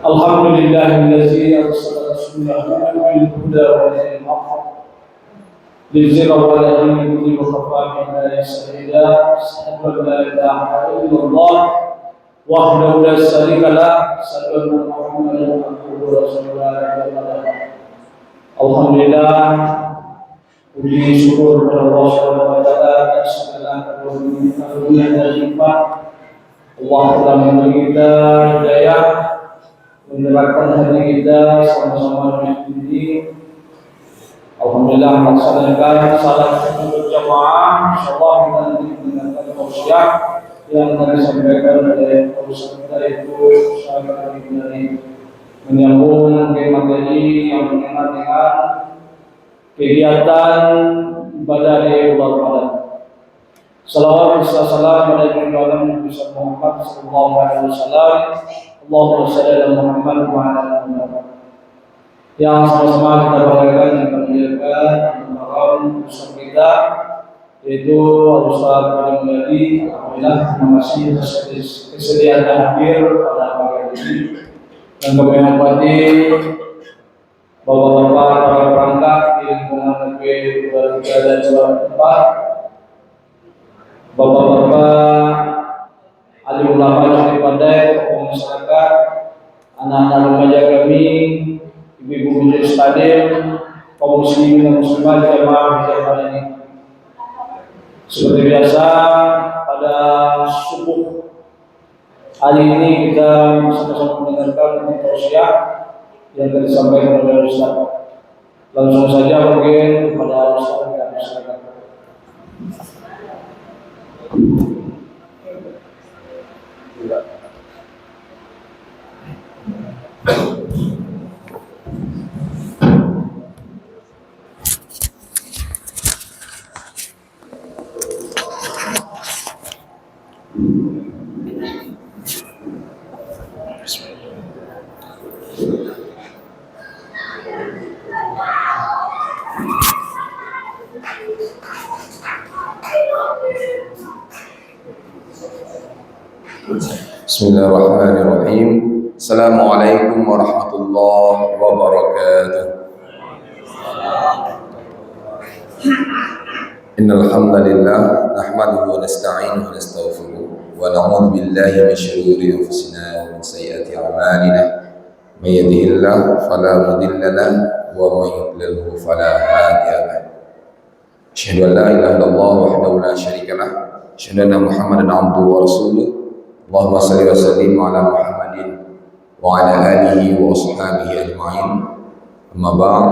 الحمد لله الذي أرسل رسوله بالهدى ودين الحق ليظهره على دين كله وكفى بالله شهيدا. أشهد أن لا إله إلا الله وحده لا شريك له، أشهد أن محمدا عبده ورسوله. Alhamdulillah, puji syukur kepada Allah Subhanahu wa taala atas segala karunia dan nikmat. Allah telah memberi kita hidayah, menyerahkan hati kita sama-sama ini. Alhamdulillah melaksanakan salat berjamaah. Insyaallah kita nanti mendengarkan tausiah yang tadi disampaikan oleh Ustaz kita itu sahabat dari menyambung ke materi yang berkenaan dengan kegiatan ibadah di bulan Ramadan. Salawat dan salam pada junjungan Nabi Muhammad sallallahu alaihi wasallam. Allahumma shalli ala Muhammad wa ala ali Muhammad. Yang sama-sama kita banggakan dan memuliakan Al-Muharram Ustaz kita, yaitu Ustaz Karim Mulyadi. Alhamdulillah, terima kasih atas kesediaan hadir pada pagi ini. Dan kami hormati bapak-bapak para perangkat di lingkungan RW 23 dan 24, bapak-bapak alim ulama dari pandai, tokoh masyarakat, anak-anak remaja kami, ibu-ibu majelis taklim, kaum muslimin dan muslimat jamaah di zaman ini. Seperti biasa pada subuh hari ini kita sama-sama mendengarkan tausiah yang telah disampaikan oleh Ustaz. Langsung saja mungkin kepada Ustaz yang silakan. Bismillahirrahmanirrahim. Assalamualaikum warahmatullahi wabarakatuh. Innal hamdalillah nahmaduhu wa nasta'inuhu wa nastaghfiruh wa na'udzu billahi min shururi anfusina wa min sayyiati a'malina. May yahdihillahu fala mudilla lahu wa may yudlilhu fala hadiya lahu. Asyhadu an la ilaha illallah wahdahu la syarika lahu, asyhadu anna Muhammadan 'abduhu wa rasuluh. Allahumma salli wa sallim ala Muhammadin wa ala alihi wa ashabihi ajma'in. Amma ba'd.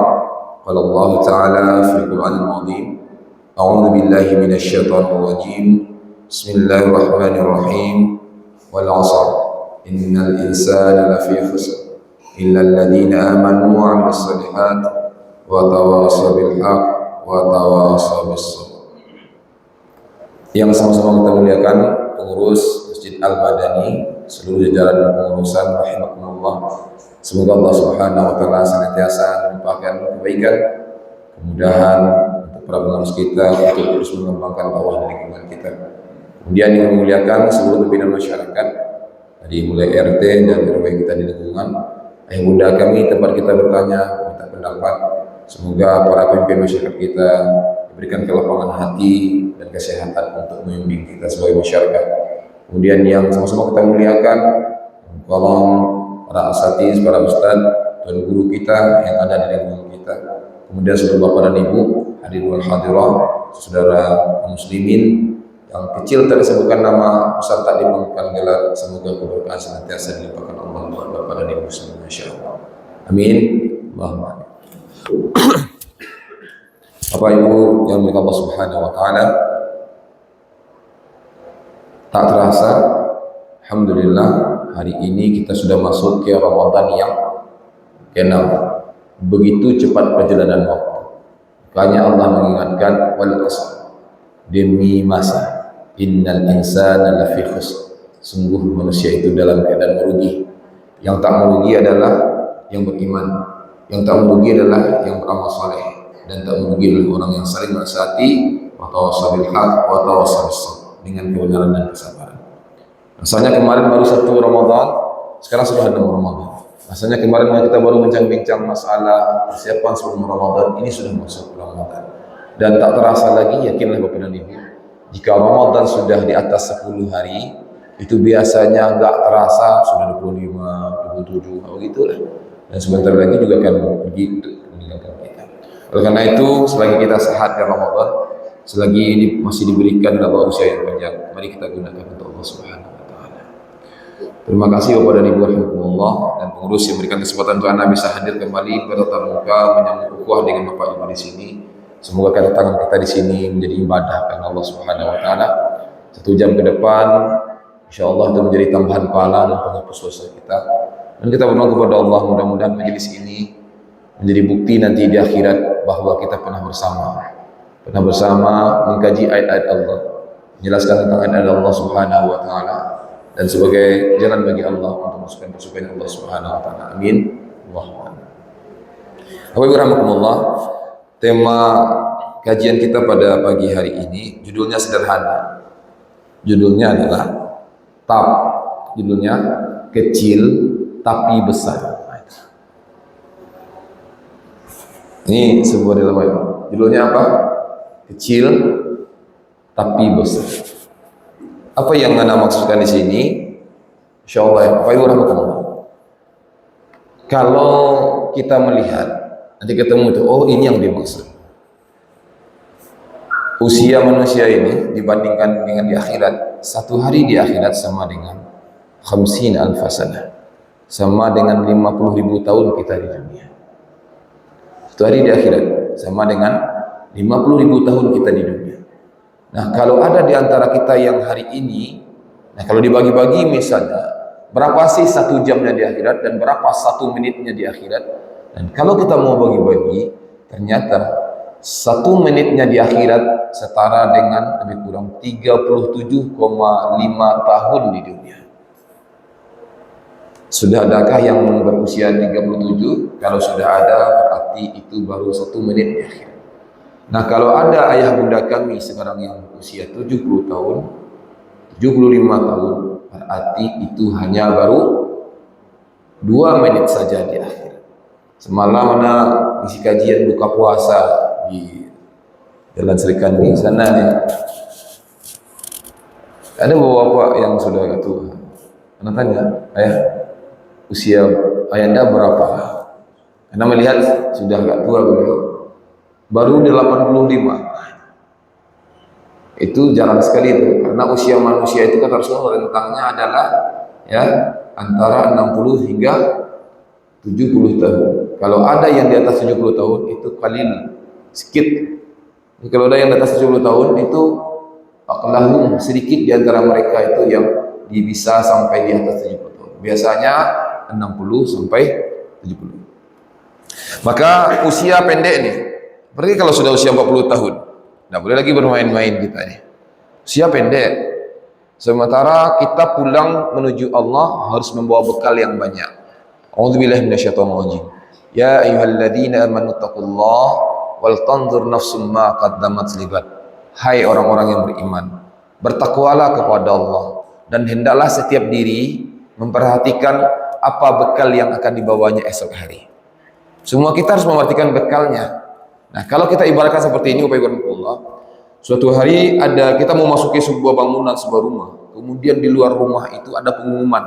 Qala Allah Ta'ala fi Qur'anil 'azim. A'udzu billahi minasy syaithanir rajim. Bismillahirrahmanirrahim. Wal 'asr. Innal insana lafi khusr illa alladziina amanu wa 'amilus shalihat wa tawassaw bil haqq wa tawassaw bis sabr. Yang sama-sama kita muliakan pengurus Masjid Al-Madani, seluruh jajaran pengurusan rahimakumullah. Semoga Allah Subhanahu wa taala senantiasa melimpahkan kebaikan, kemudahan untuk para pengurus kita untuk terus mengembangkan dakwah di lingkungan kita. Kemudian yang memuliakan seluruh pimpinan masyarakat dari mulai RT dan RW kita di lingkungan. Ayah bunda kami tempat kita bertanya, minta pendapat. Semoga para pemimpin masyarakat kita diberikan kelapangan hati dan kesehatan untuk membimbing kita sebagai masyarakat. Kemudian yang sama-sama kita muliakan, kolom para asatiz, para ustaz, tuan guru kita yang ada di lingkungan kita. Kemudian seluruh bapak dan ibu, hadirin wal hadirah, saudara muslimin yang kecil tersebutkan nama, besar tak dipanggilkan gelar. Semoga keberkahan senantiasa dilimpahkan Allah buat bapak dan ibu semua, insyaallah. Amin. Allahumma. Bapak Ibu yang dimuliakan Allah Subhanahu wa taala, tak terasa, alhamdulillah hari ini kita sudah masuk ke Ramadan yang ke-6. Begitu cepat perjalanan waktu. Makanya Allah mengingatkan wal 'asr, demi masa, innal insana lafi khusr, sungguh manusia itu dalam keadaan merugi. Yang tak merugi adalah yang beriman, yang tak merugi adalah yang beramal saleh, dan tak merugi adalah orang yang saling menasihati wa tawassaw bil haqq wa tawassaw bis sabr, dengan kebenaran dan kesabaran. Misalnya kemarin baru 1 Ramadan, sekarang sudah 6 Ramadan. Rasanya kemarin kita baru bincang-bincang masalah persiapan sebelum Ramadan, ini sudah masuk Ramadan. Dan tak terasa lagi, yakinlah Bapak dan Ibu, jika Ramadan sudah di atas 10 hari, itu biasanya enggak terasa sudah 25, 27, begitulah. Dan sebentar lagi juga akan pergi untuk meninggalkan kita. Oleh karena itu, selagi kita sehat di Ramadan, selagi ini masih diberikan dalam usia yang panjang, mari kita gunakan untuk Allah Subhanahu wa taala. Terima kasih kepada Ibu rahimakumullah dan pengurus yang memberikan kesempatan untuk Anda bisa hadir kembali bertatap muka menyambut ukhuwah dengan Bapak Ibu di sini. Semoga kedatangan kita di sini menjadi ibadah karena Allah Subhanahu wa taala. 1 jam ke depan insyaallah itu menjadi tambahan pahala dan penghapus dosa kita. Dan kita berdoa kepada Allah mudah-mudahan majelis ini menjadi bukti nanti di akhirat bahwa kita pernah bersama mengkaji ayat-ayat Allah, menjelaskan tentang ayat Allah Subhanahu wa taala dan sebagai jalan bagi Allah untuk masukkan pasukan Allah Subhanahu wa taala. Amin. Allahumma. Bapak Ibu rahimakumullah, tema kajian kita pada pagi hari ini judulnya sederhana. Judulnya adalah judulnya kecil tapi besar. Ini sebuah dilema. Judulnya apa? Kecil tapi besar. Apa yang Anda maksudkan di sini? Insyaallah, Bapak Ibu rahimakumullah. Kalau kita melihat nanti ketemu itu, oh ini yang dimaksud. Usia manusia ini dibandingkan dengan di akhirat, 1 hari di akhirat sama dengan 50 alf sanah, sama dengan 50.000 tahun kita di dunia. 1 hari di akhirat sama dengan 50.000 tahun kita di dunia. Nah, kalau ada di antara kita yang hari ini, nah kalau dibagi-bagi misalnya, berapa sih 1 jamnya di akhirat dan berapa 1 menitnya di akhirat? Dan kalau kita mau bagi-bagi, ternyata 1 menitnya di akhirat setara dengan lebih kurang 37,5 tahun di dunia. Sudah adakah yang berusia 37? Kalau sudah ada, berarti itu baru 1 menit di akhirat. Nah, kalau ada ayah bunda kami sekarang yang usia 70 tahun, 75 tahun, berarti itu hanya baru 2 menit saja di akhirat. Semalam mana isi kajian buka puasa di Jalan Serikandi sana nih. Ada bapak yang sudah tua. Anak tanya, ayah, usia ayanda berapa? Anda melihat sudah agak tua beliau. Baru 85. Itu jarang sekali itu, karena usia manusia itu kata Rasulullah rentangnya adalah ya antara 60 hingga 70 tahun. Kalau ada yang di atas 70 tahun itu qalil, sedikit. Kalau ada yang di atas 70 tahun itu aqlahum, sedikit di antara mereka itu yang bisa sampai di atas 70 tahun. Biasanya 60 sampai 70. Maka usia pendek nih. Berarti kalau sudah usia 40 tahun, tidak boleh lagi bermain-main kita nih. Usia pendek. Sementara kita pulang menuju Allah harus membawa bekal yang banyak. A'udzubillahi minasyaitonirrajim. Ya ayyuhalladzina amanu taqullaha wal tanzur nafsum ma qaddamat ligat. Hai orang-orang yang beriman, bertakwalah kepada Allah dan hendaklah setiap diri memperhatikan apa bekal yang akan dibawanya esok hari. Semua kita harus memperhatikan bekalnya. Nah, kalau kita ibaratkan seperti ini, Bapak Ibu Allah, suatu hari kita mau masuki sebuah bangunan, sebuah rumah. Kemudian di luar rumah itu ada pengumuman.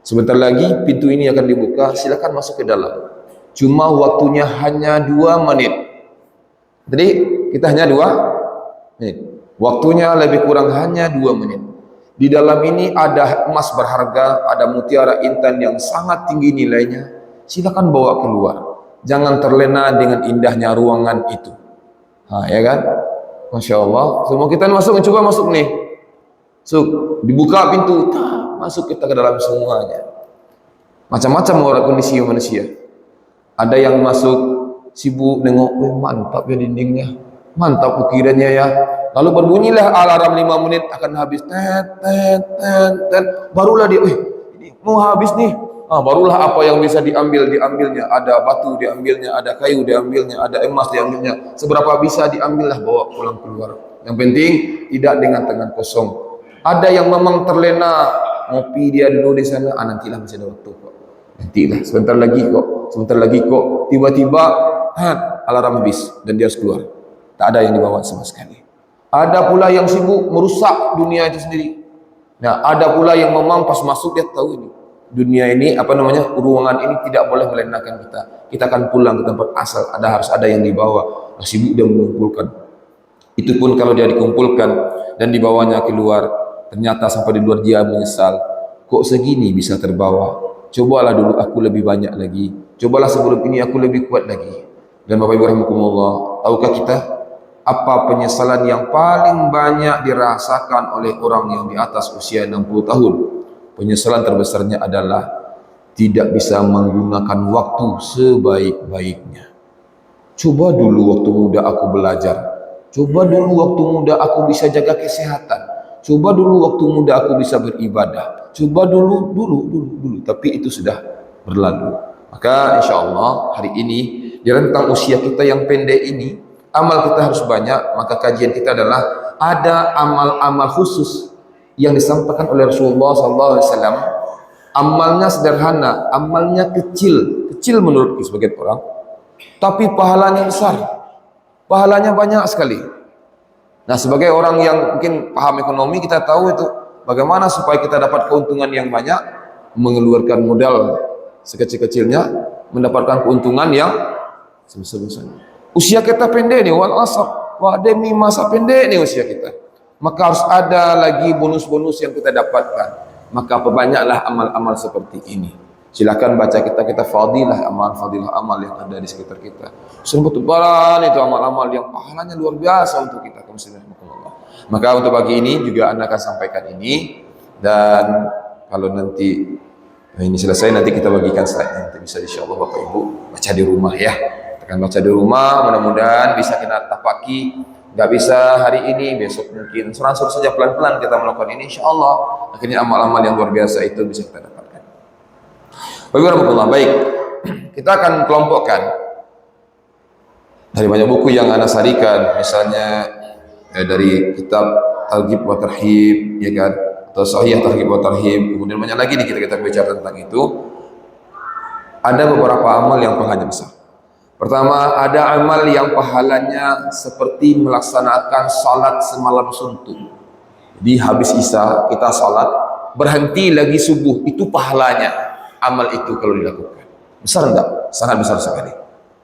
Sebentar lagi pintu ini akan dibuka, silakan masuk ke dalam. Cuma waktunya hanya 2 menit. Jadi kita hanya 2 menit. Waktunya lebih kurang hanya 2 menit. Di dalam ini ada emas berharga, ada mutiara intan yang sangat tinggi nilainya. Silakan bawa keluar. Jangan terlena dengan indahnya ruangan itu. Ya kan? Masya Allah. Semua kita masuk, mencoba masuk nih. Dibuka pintu, masuk kita ke dalam semuanya. Macam-macam orang kondisi manusia. Ada yang masuk sibuk nengok, mantap ya dindingnya, mantap ukirannya ya. Lalu berbunyilah alarm 5 menit akan habis. Barulah dia, ini mau habis nih. Barulah apa yang bisa diambilnya. Ada batu diambilnya, ada kayu diambilnya, ada emas diambilnya. Seberapa bisa diambillah, bawa pulang keluar. Yang penting tidak dengan tangan kosong. Ada yang memang terlena ngopi dia dulu di sana, nantilah masih ada waktu kok. Nantilah, sebentar lagi kok, tiba-tiba alarm habis dan dia harus keluar. Tak ada yang dibawa sama sekali. Ada pula yang sibuk merusak dunia itu sendiri. Nah, ada pula yang memang pas masuk dia tahu ini. Dunia ini, ruangan ini tidak boleh melenakan kita. Kita akan pulang ke tempat asal, harus ada yang dibawa. Nah, sibuk dia mengumpulkan. Itu pun kalau dia dikumpulkan dan dibawanya keluar, ternyata sampai di luar dia menyesal. Kok segini bisa terbawa? Cobalah dulu aku lebih banyak lagi. Cobalah sebelum ini aku lebih kuat lagi. Dan Bapak Ibu rahimakumullah, tahukah kita apa penyesalan yang paling banyak dirasakan oleh orang yang di atas usia 60 tahun? Penyesalan terbesarnya adalah tidak bisa menggunakan waktu sebaik-baiknya. Coba dulu waktu muda aku belajar. Coba dulu waktu muda aku bisa jaga kesehatan. Coba dulu waktu muda aku bisa beribadah. Coba dulu. Tapi itu sudah berlalu. Maka insya Allah hari ini di rentang usia kita yang pendek ini, amal kita harus banyak. Maka kajian kita adalah ada amal-amal khusus yang disampaikan oleh Rasulullah SAW. Amalnya sederhana, amalnya kecil menurut sebagian orang, tapi pahalanya besar, pahalanya banyak sekali. Nah, sebagai orang yang mungkin paham ekonomi, kita tahu itu bagaimana supaya kita dapat keuntungan yang banyak, mengeluarkan modal sekecil-kecilnya, mendapatkan keuntungan yang sebesar-besarnya. Usia kita pendek nih, wal asr, demi masa pendek nih usia kita. Maka harus ada lagi bonus-bonus yang kita dapatkan. Maka perbanyaklah amal-amal seperti ini. Silakan baca kita fadilah amal yang ada di sekitar kita. Betul-betul itu amal-amal yang pahalanya luar biasa untuk kita. Maka untuk pagi ini juga Anda akan sampaikan ini, dan kalau nanti ini selesai nanti kita bagikan slide, nanti bisa insyaallah Bapak Ibu baca di rumah ya. Kita akan baca di rumah, mudah-mudahan bisa kita tapaki. Nggak bisa hari ini, besok mungkin seransur saja pelan-pelan kita melakukan ini, insyaallah akhirnya amal-amal yang luar biasa itu bisa kita dapatkan. Baik, kita akan kelompokkan dari banyak buku yang Anda sarikan, misalnya dari kitab Targhib wa Tarhib, ya kan, atau Sahih Targhib wa Tarhib, kemudian banyak lagi nih kita bicara tentang itu. Ada beberapa amal yang pahalanya besar. Pertama, ada amal yang pahalanya seperti melaksanakan salat semalam suntuk. Jadi habis isya kita salat, berhenti lagi subuh, itu pahalanya amal itu kalau dilakukan. Besar enggak? Sangat besar sekali.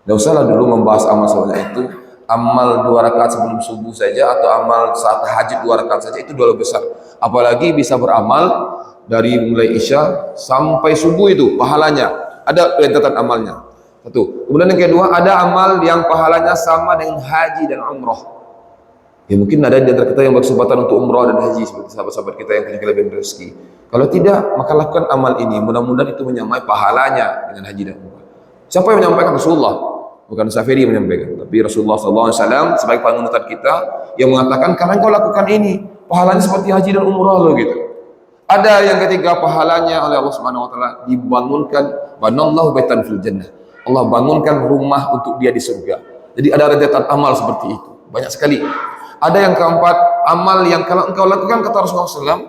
Tidak usahlah dulu membahas amal salatnya itu. Amal 2 rakaat sebelum subuh saja atau amal saat tahajud 2 rakaat saja itu doa besar. Apalagi bisa beramal dari mulai isya sampai subuh, itu pahalanya. Ada rentetan amalnya. Satu. Kemudian yang kedua, ada amal yang pahalanya sama dengan haji dan umrah. Ya mungkin ada di antara kita yang berkesempatan untuk umrah dan haji seperti sahabat-sahabat kita yang punya kelebihan rezeki. Kalau tidak, maka lakukan amal ini. Mudah-mudahan itu menyamai pahalanya dengan haji dan umrah. Siapa yang menyampaikan? Rasulullah. Bukan Safiri yang menyampaikan, tapi Rasulullah SAW sebagai panutan kita yang mengatakan, karena engkau lakukan ini, pahalanya seperti haji dan umrah lo gitu. Ada yang ketiga, pahalanya oleh Allah Subhanahu Wa Taala dibangunkan, banallahu baitan fil jannah. Allah bangunkan rumah untuk dia di surga. Jadi ada rentetan amal seperti itu, banyak sekali. Ada yang keempat, amal yang kalau engkau lakukan kata Rasulullah SAW,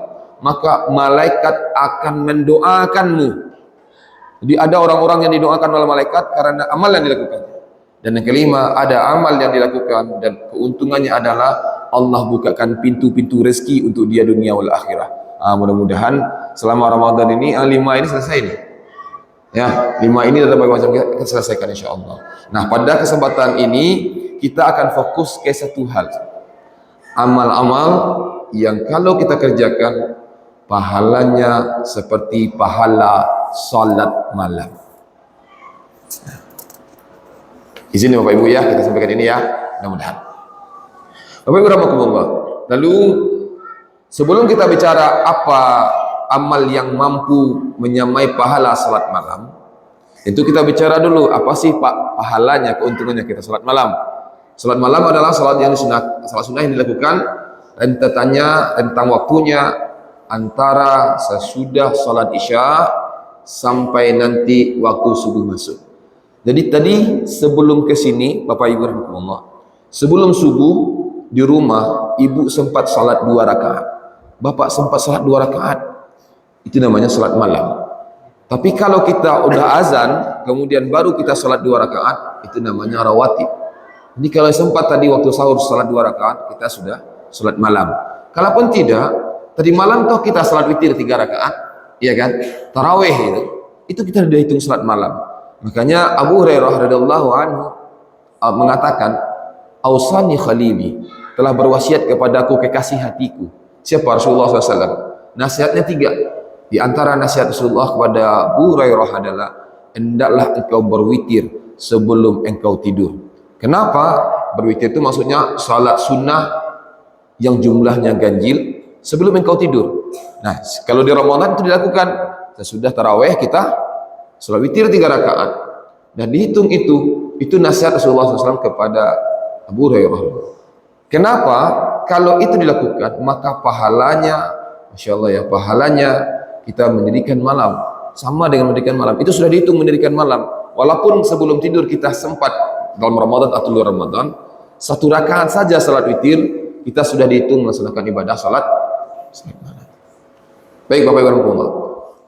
maka malaikat akan mendoakanmu. Jadi ada orang-orang yang didoakan oleh malaikat karena amal yang dilakukan. Dan yang kelima, ada amal yang dilakukan dan keuntungannya adalah Allah bukakan pintu-pintu rezeki untuk dia dunia wal akhirah. Mudah-mudahan selama Ramadan ini 5 ini selesai nih. Ya, 5 ini ada berbagai macam kita selesaikan insyaallah. Nah, pada kesempatan ini kita akan fokus ke satu hal. Amal-amal yang kalau kita kerjakan pahalanya seperti pahala salat malam. Izin Bapak Ibu ya, kita sampaikan ini ya, mudah-mudahan. Bapak Ibu rahimakumullah. Lalu sebelum kita bicara apa amal yang mampu menyamai pahala salat malam, itu kita bicara dulu apa sih pahalanya, keuntungannya kita salat malam. Salat malam adalah salat yang salat sunnah yang dilakukan rentetannya tentang waktunya antara sesudah salat isya sampai nanti waktu subuh masuk. Jadi tadi sebelum ke sini Bapak Ibu rahimakumullah, sebelum subuh di rumah ibu sempat salat 2 rakaat, bapak sempat salat 2 rakaat, itu namanya salat malam. Tapi kalau kita udah azan, kemudian baru kita sholat 2 rakaat, itu namanya rawatib. Jadi kalau sempat tadi waktu sahur sholat 2 rakaat, kita sudah sholat malam. Kalaupun tidak, tadi malam toh kita sholat witir 3 rakaat, iya kan? Taraweh itu kita sudah hitung sholat malam. Makanya Abu Hurairah radhiyallahu anhu mengatakan, "Ausani khalili, telah berwasiat kepadaku kekasih hatiku." Siapa? Rasulullah SAW. Nasihatnya 3. Di antara nasihat Rasulullah kepada Abu Hurairah adalah, hendaklah engkau berwitir sebelum engkau tidur. Kenapa? Berwitir itu maksudnya salat sunnah yang jumlahnya ganjil sebelum engkau tidur. Nah, kalau di Ramadan itu dilakukan sesudah taraweh kita salat witir 3 rakaat. Dan dihitung itu nasihat Rasulullah SAW kepada Abu Hurairah. Kenapa? Kalau itu dilakukan, maka pahalanya, Masya Allah ya, pahalanya kita mendirikan malam, sama dengan mendirikan malam. Itu sudah dihitung mendirikan malam. Walaupun sebelum tidur kita sempat dalam Ramadan atau luar Ramadan, 1 rakaat saja salat witir, kita sudah dihitung melaksanakan ibadah salat malam. Baik Bapak Ibu rahimahullah,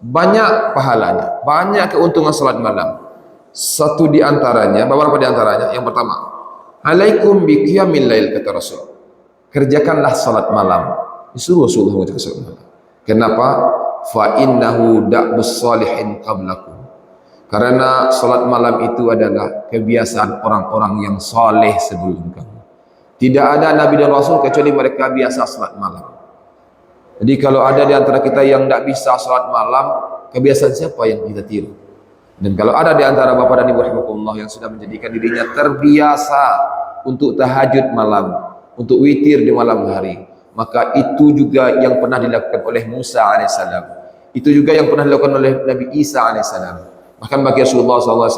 banyak pahalanya, banyak keuntungan salat malam. Satu di antaranya, beberapa di antaranya, yang pertama, alaikum bi qiyamil lail, kata Rasul. Kerjakanlah salat malam. Disuruh Rasulullah mengerjakan salat malam. Kenapa? Fa innahu da'bus salihin qablakum. Karena salat malam itu adalah kebiasaan orang-orang yang saleh sebelum kamu. Tidak ada nabi dan rasul kecuali mereka biasa salat malam. Jadi kalau ada di antara kita yang tidak bisa salat malam, kebiasaan siapa yang kita tiru? Dan kalau ada di antara bapak dan ibu rahimakumullah yang sudah menjadikan dirinya terbiasa untuk tahajud malam, untuk witir di malam hari, maka itu juga yang pernah dilakukan oleh Musa alaihissalam. Itu juga yang pernah dilakukan oleh Nabi Isa alaihissalam. Bahkan bagi Rasulullah SAW,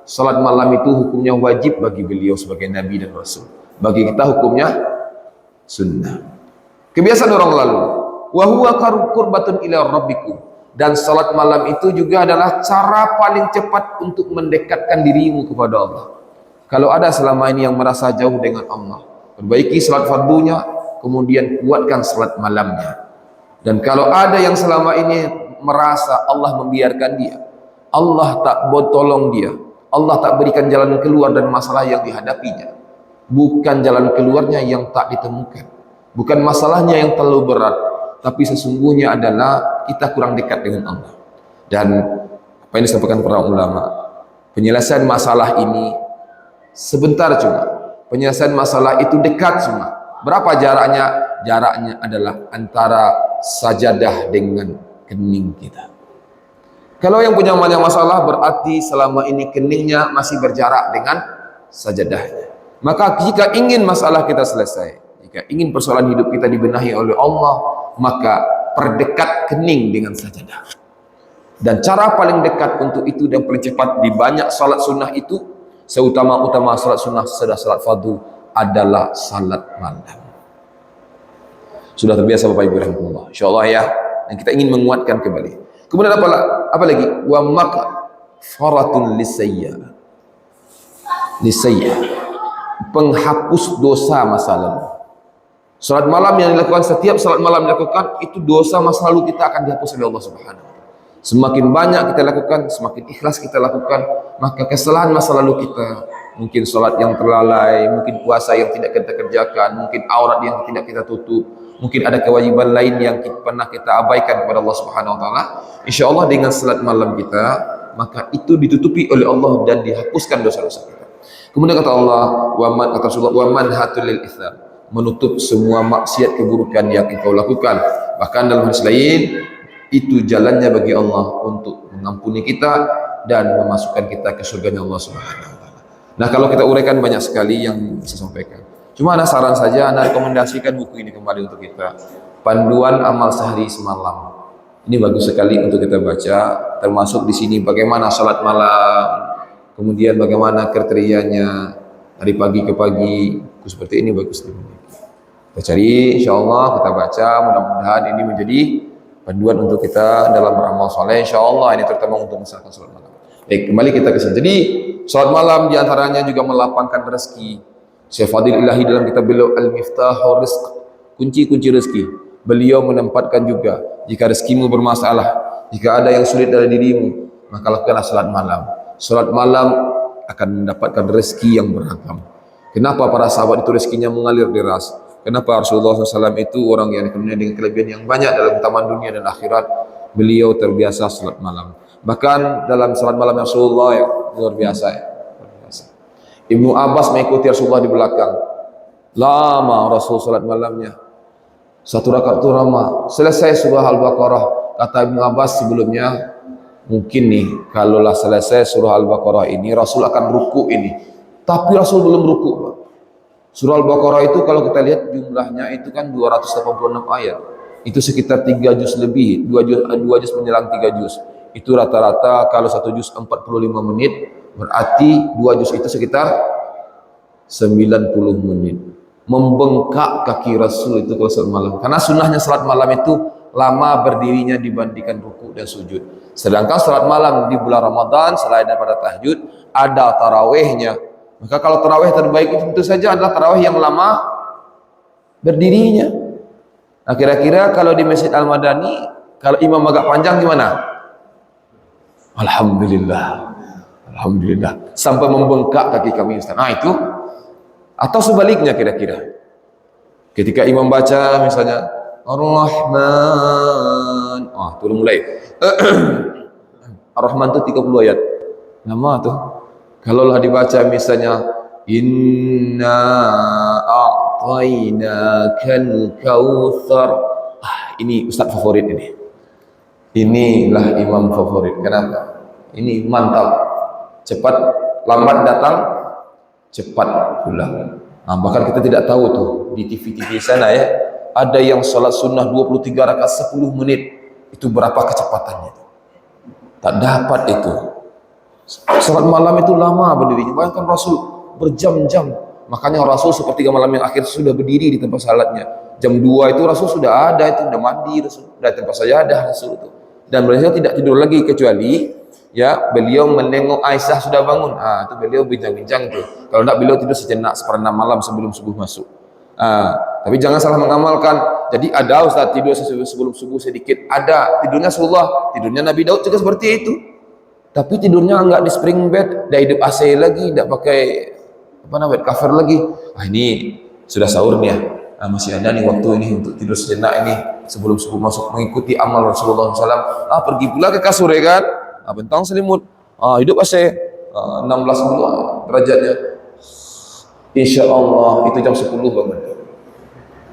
salat malam itu hukumnya wajib bagi beliau sebagai Nabi dan Rasul. Bagi kita hukumnya sunnah. Kebiasaan orang lalu. Wa huwa qurbatun ila rabbikum. Dan salat malam itu juga adalah cara paling cepat untuk mendekatkan dirimu kepada Allah. Kalau ada selama ini yang merasa jauh dengan Allah, perbaiki salat fardunya, kemudian kuatkan salat malamnya. Dan kalau ada yang selama ini merasa Allah membiarkan dia, Allah tak tolong dia, Allah tak berikan jalan keluar dan masalah yang dihadapinya, bukan jalan keluarnya yang tak ditemukan, bukan masalahnya yang terlalu berat, tapi sesungguhnya adalah kita kurang dekat dengan Allah. Dan apa yang disampaikan para ulama, penyelesaian masalah ini sebentar cuma, penyelesaian masalah itu dekat cuma. Berapa jaraknya? Jaraknya adalah antara sajadah dengan kening kita. Kalau yang punya banyak masalah, berarti selama ini keningnya masih berjarak dengan sajadahnya. Maka jika ingin masalah kita selesai, jika ingin persoalan hidup kita dibenahi oleh Allah, maka perdekat kening dengan sajadah. Dan cara paling dekat untuk itu dan paling cepat di banyak salat sunnah itu, seutama-utama salat sunnah sesudah salat fardu, adalah salat malam. Sudah terbiasa Bapak Ibu rahimahullah, insyaallah ya, dan kita ingin menguatkan kembali. Kemudian apa lagi? Wa maghfaratun lisayya, penghapus dosa masa lalu. Salat malam yang dilakukan, setiap salat malam dilakukan, itu dosa masa lalu kita akan dihapus oleh Allah Subhanahu wa taala. Semakin banyak kita lakukan, semakin ikhlas kita lakukan, maka kesalahan masa lalu kita, mungkin salat yang terlalai, mungkin puasa yang tidak kita kerjakan, mungkin aurat yang tidak kita tutup, mungkin ada kewajiban lain yang pernah kita abaikan kepada Allah Subhanahu wa taala, insyaallah dengan salat malam kita, maka itu ditutupi oleh Allah dan dihapuskan dosa-dosa kita. Kemudian kata Allah, kata Rasulullah, wa manhatul lil itsam, menutup semua maksiat keburukan yang engkau lakukan. Bahkan dalam hadis lain, itu jalannya bagi Allah untuk mengampuni kita dan memasukkan kita ke surganya Allah Subhanahu wa taala. Nah, kalau kita uraikan banyak sekali yang bisa sampaikan. Cuma ada saran saja, Anda rekomendasikan buku ini kembali untuk kita. Panduan Amal Sehari Semalam. Ini bagus sekali untuk kita baca, termasuk di sini bagaimana salat malam, kemudian bagaimana kriterianya dari pagi ke pagi, seperti ini bagus. Kita cari, insyaallah kita baca, mudah-mudahan ini menjadi panduan untuk kita dalam beramal soleh, insyaallah ini terutama untuk melaksanakan salat malam. Baik, kembali kita ke sini. Jadi salat malam diantaranya juga melapangkan rezeki. Syekh Fadil Ilahi dalam kitab beliau Al-Miftahur Rizq, kunci-kunci rezeki, beliau menempatkan juga jika rezekimu bermasalah, Jika ada yang sulit dari dirimu, maka lakukanlah salat malam. Salat malam akan mendapatkan rezeki yang beragam. Kenapa para sahabat itu rezekinya mengalir deras? Kenapa Rasulullah SAW itu orang yang kemudian dengan kelebihan yang banyak dalam taman dunia dan akhirat? Beliau terbiasa salat malam. Bahkan dalam salat malam Rasulullah ya, luar biasa ya. Luar biasa. Ibnu Abbas mengikuti Rasulullah di belakang. Lama Rasul salat malamnya. Satu rakaat itu lama. Selesai surah Al-Baqarah. Kata Ibnu Abbas sebelumnya, mungkin nih kalaulah selesai surah Al-Baqarah ini, Rasul akan ruku ini. Tapi Rasul belum ruku. Surah Al-Baqarah itu kalau kita lihat jumlahnya itu kan 286 ayat. Itu sekitar 3 juz lebih, 2 juz menjelang 3 juz. Itu rata-rata kalau 1 juz 45 menit, berarti 2 juz itu sekitar 90 menit. Membengkak kaki Rasul itu kalau salat malam. Karena sunnahnya salat malam itu lama berdirinya dibandingkan ruku dan sujud. Sedangkan salat malam di bulan Ramadan selain daripada tahajud ada tarawihnya. Maka kalau tarawih terbaik itu tentu saja adalah tarawih yang lama berdirinya. Nah, kira-kira kalau di Masjid Al-Madani kalau imam agak panjang gimana? Alhamdulillah. Alhamdulillah. Sampai membengkak kaki kami Ustaz. Nah, itu atau sebaliknya kira-kira. Ketika imam baca misalnya Ar-Rahman. Turun mulai. Ar-Rahman itu 30 ayat. Lama tuh. Kalaulah dibaca misalnya Inna a'tainakal kautsar. Ini ustaz favorit ini. Inilah imam favorit. Kenapa? Ini mantap. Cepat, lambat datang, cepat pulang. Bahkan kita tidak tahu tuh di TV-TV sana ya, ada yang salat sunnah 23 rakaat 10 menit. Itu berapa kecepatannya? Tak dapat itu. Salat malam itu lama berdirinya. Bayangkan Rasul berjam-jam. Makanya Rasul sepertiga malam yang akhir sudah berdiri di tempat salatnya. Jam 2 itu Rasul sudah ada, itu sudah mandi Rasul. Dari tempat sajadah Rasul itu. Dan beliau tidak tidur lagi kecuali ya beliau menengok Aisyah sudah bangun. Itu beliau bincang-bincang tuh. Kalau tidak beliau tidur sejenak seperempat malam sebelum subuh masuk. Tapi jangan salah mengamalkan. Jadi ada Ustaz tidur sebelum subuh sedikit. Ada tidurnya Rasulullah, tidurnya Nabi Daud juga seperti itu. Tapi tidurnya enggak di spring bed, dah hidup AC lagi, tidak pakai apa namanya cover lagi. Ini sudah sahur nih ya. Masih ada nih waktu ini untuk tidur sejenak ini sebelum subuh masuk mengikuti amal Rasulullah SAW. Pergi pula ke kasur ya kan. Bentang selimut. Hidup AC 16 derajatnya. Insya Allah itu jam 10 bangun.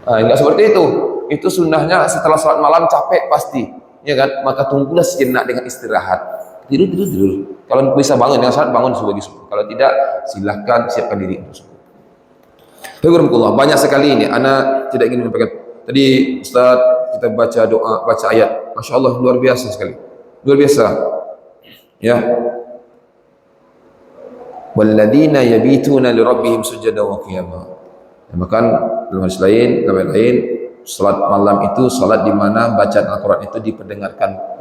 Enggak seperti itu. Itu sunnahnya setelah salat malam capek pasti, ya kan? Maka tunggulah sejenak dengan istirahat. Tidur. Kalau bisa bangun dengan salat bangun sebagai subuh. Kalau tidak silahkan siapkan diri untuk subuh. Alhamdulillah banyak sekali ini. Ana tidak ingin menyampaikan. Tadi Ustaz kita baca doa, baca ayat. Masya Allah luar biasa sekali. Luar biasa. Ya. Walladzina yabituna lirabbihim sujada wa qiyama. Bahkan dalam hadis lain, salat malam itu salat di mana bacaan Al-Qur'an itu diperdengarkan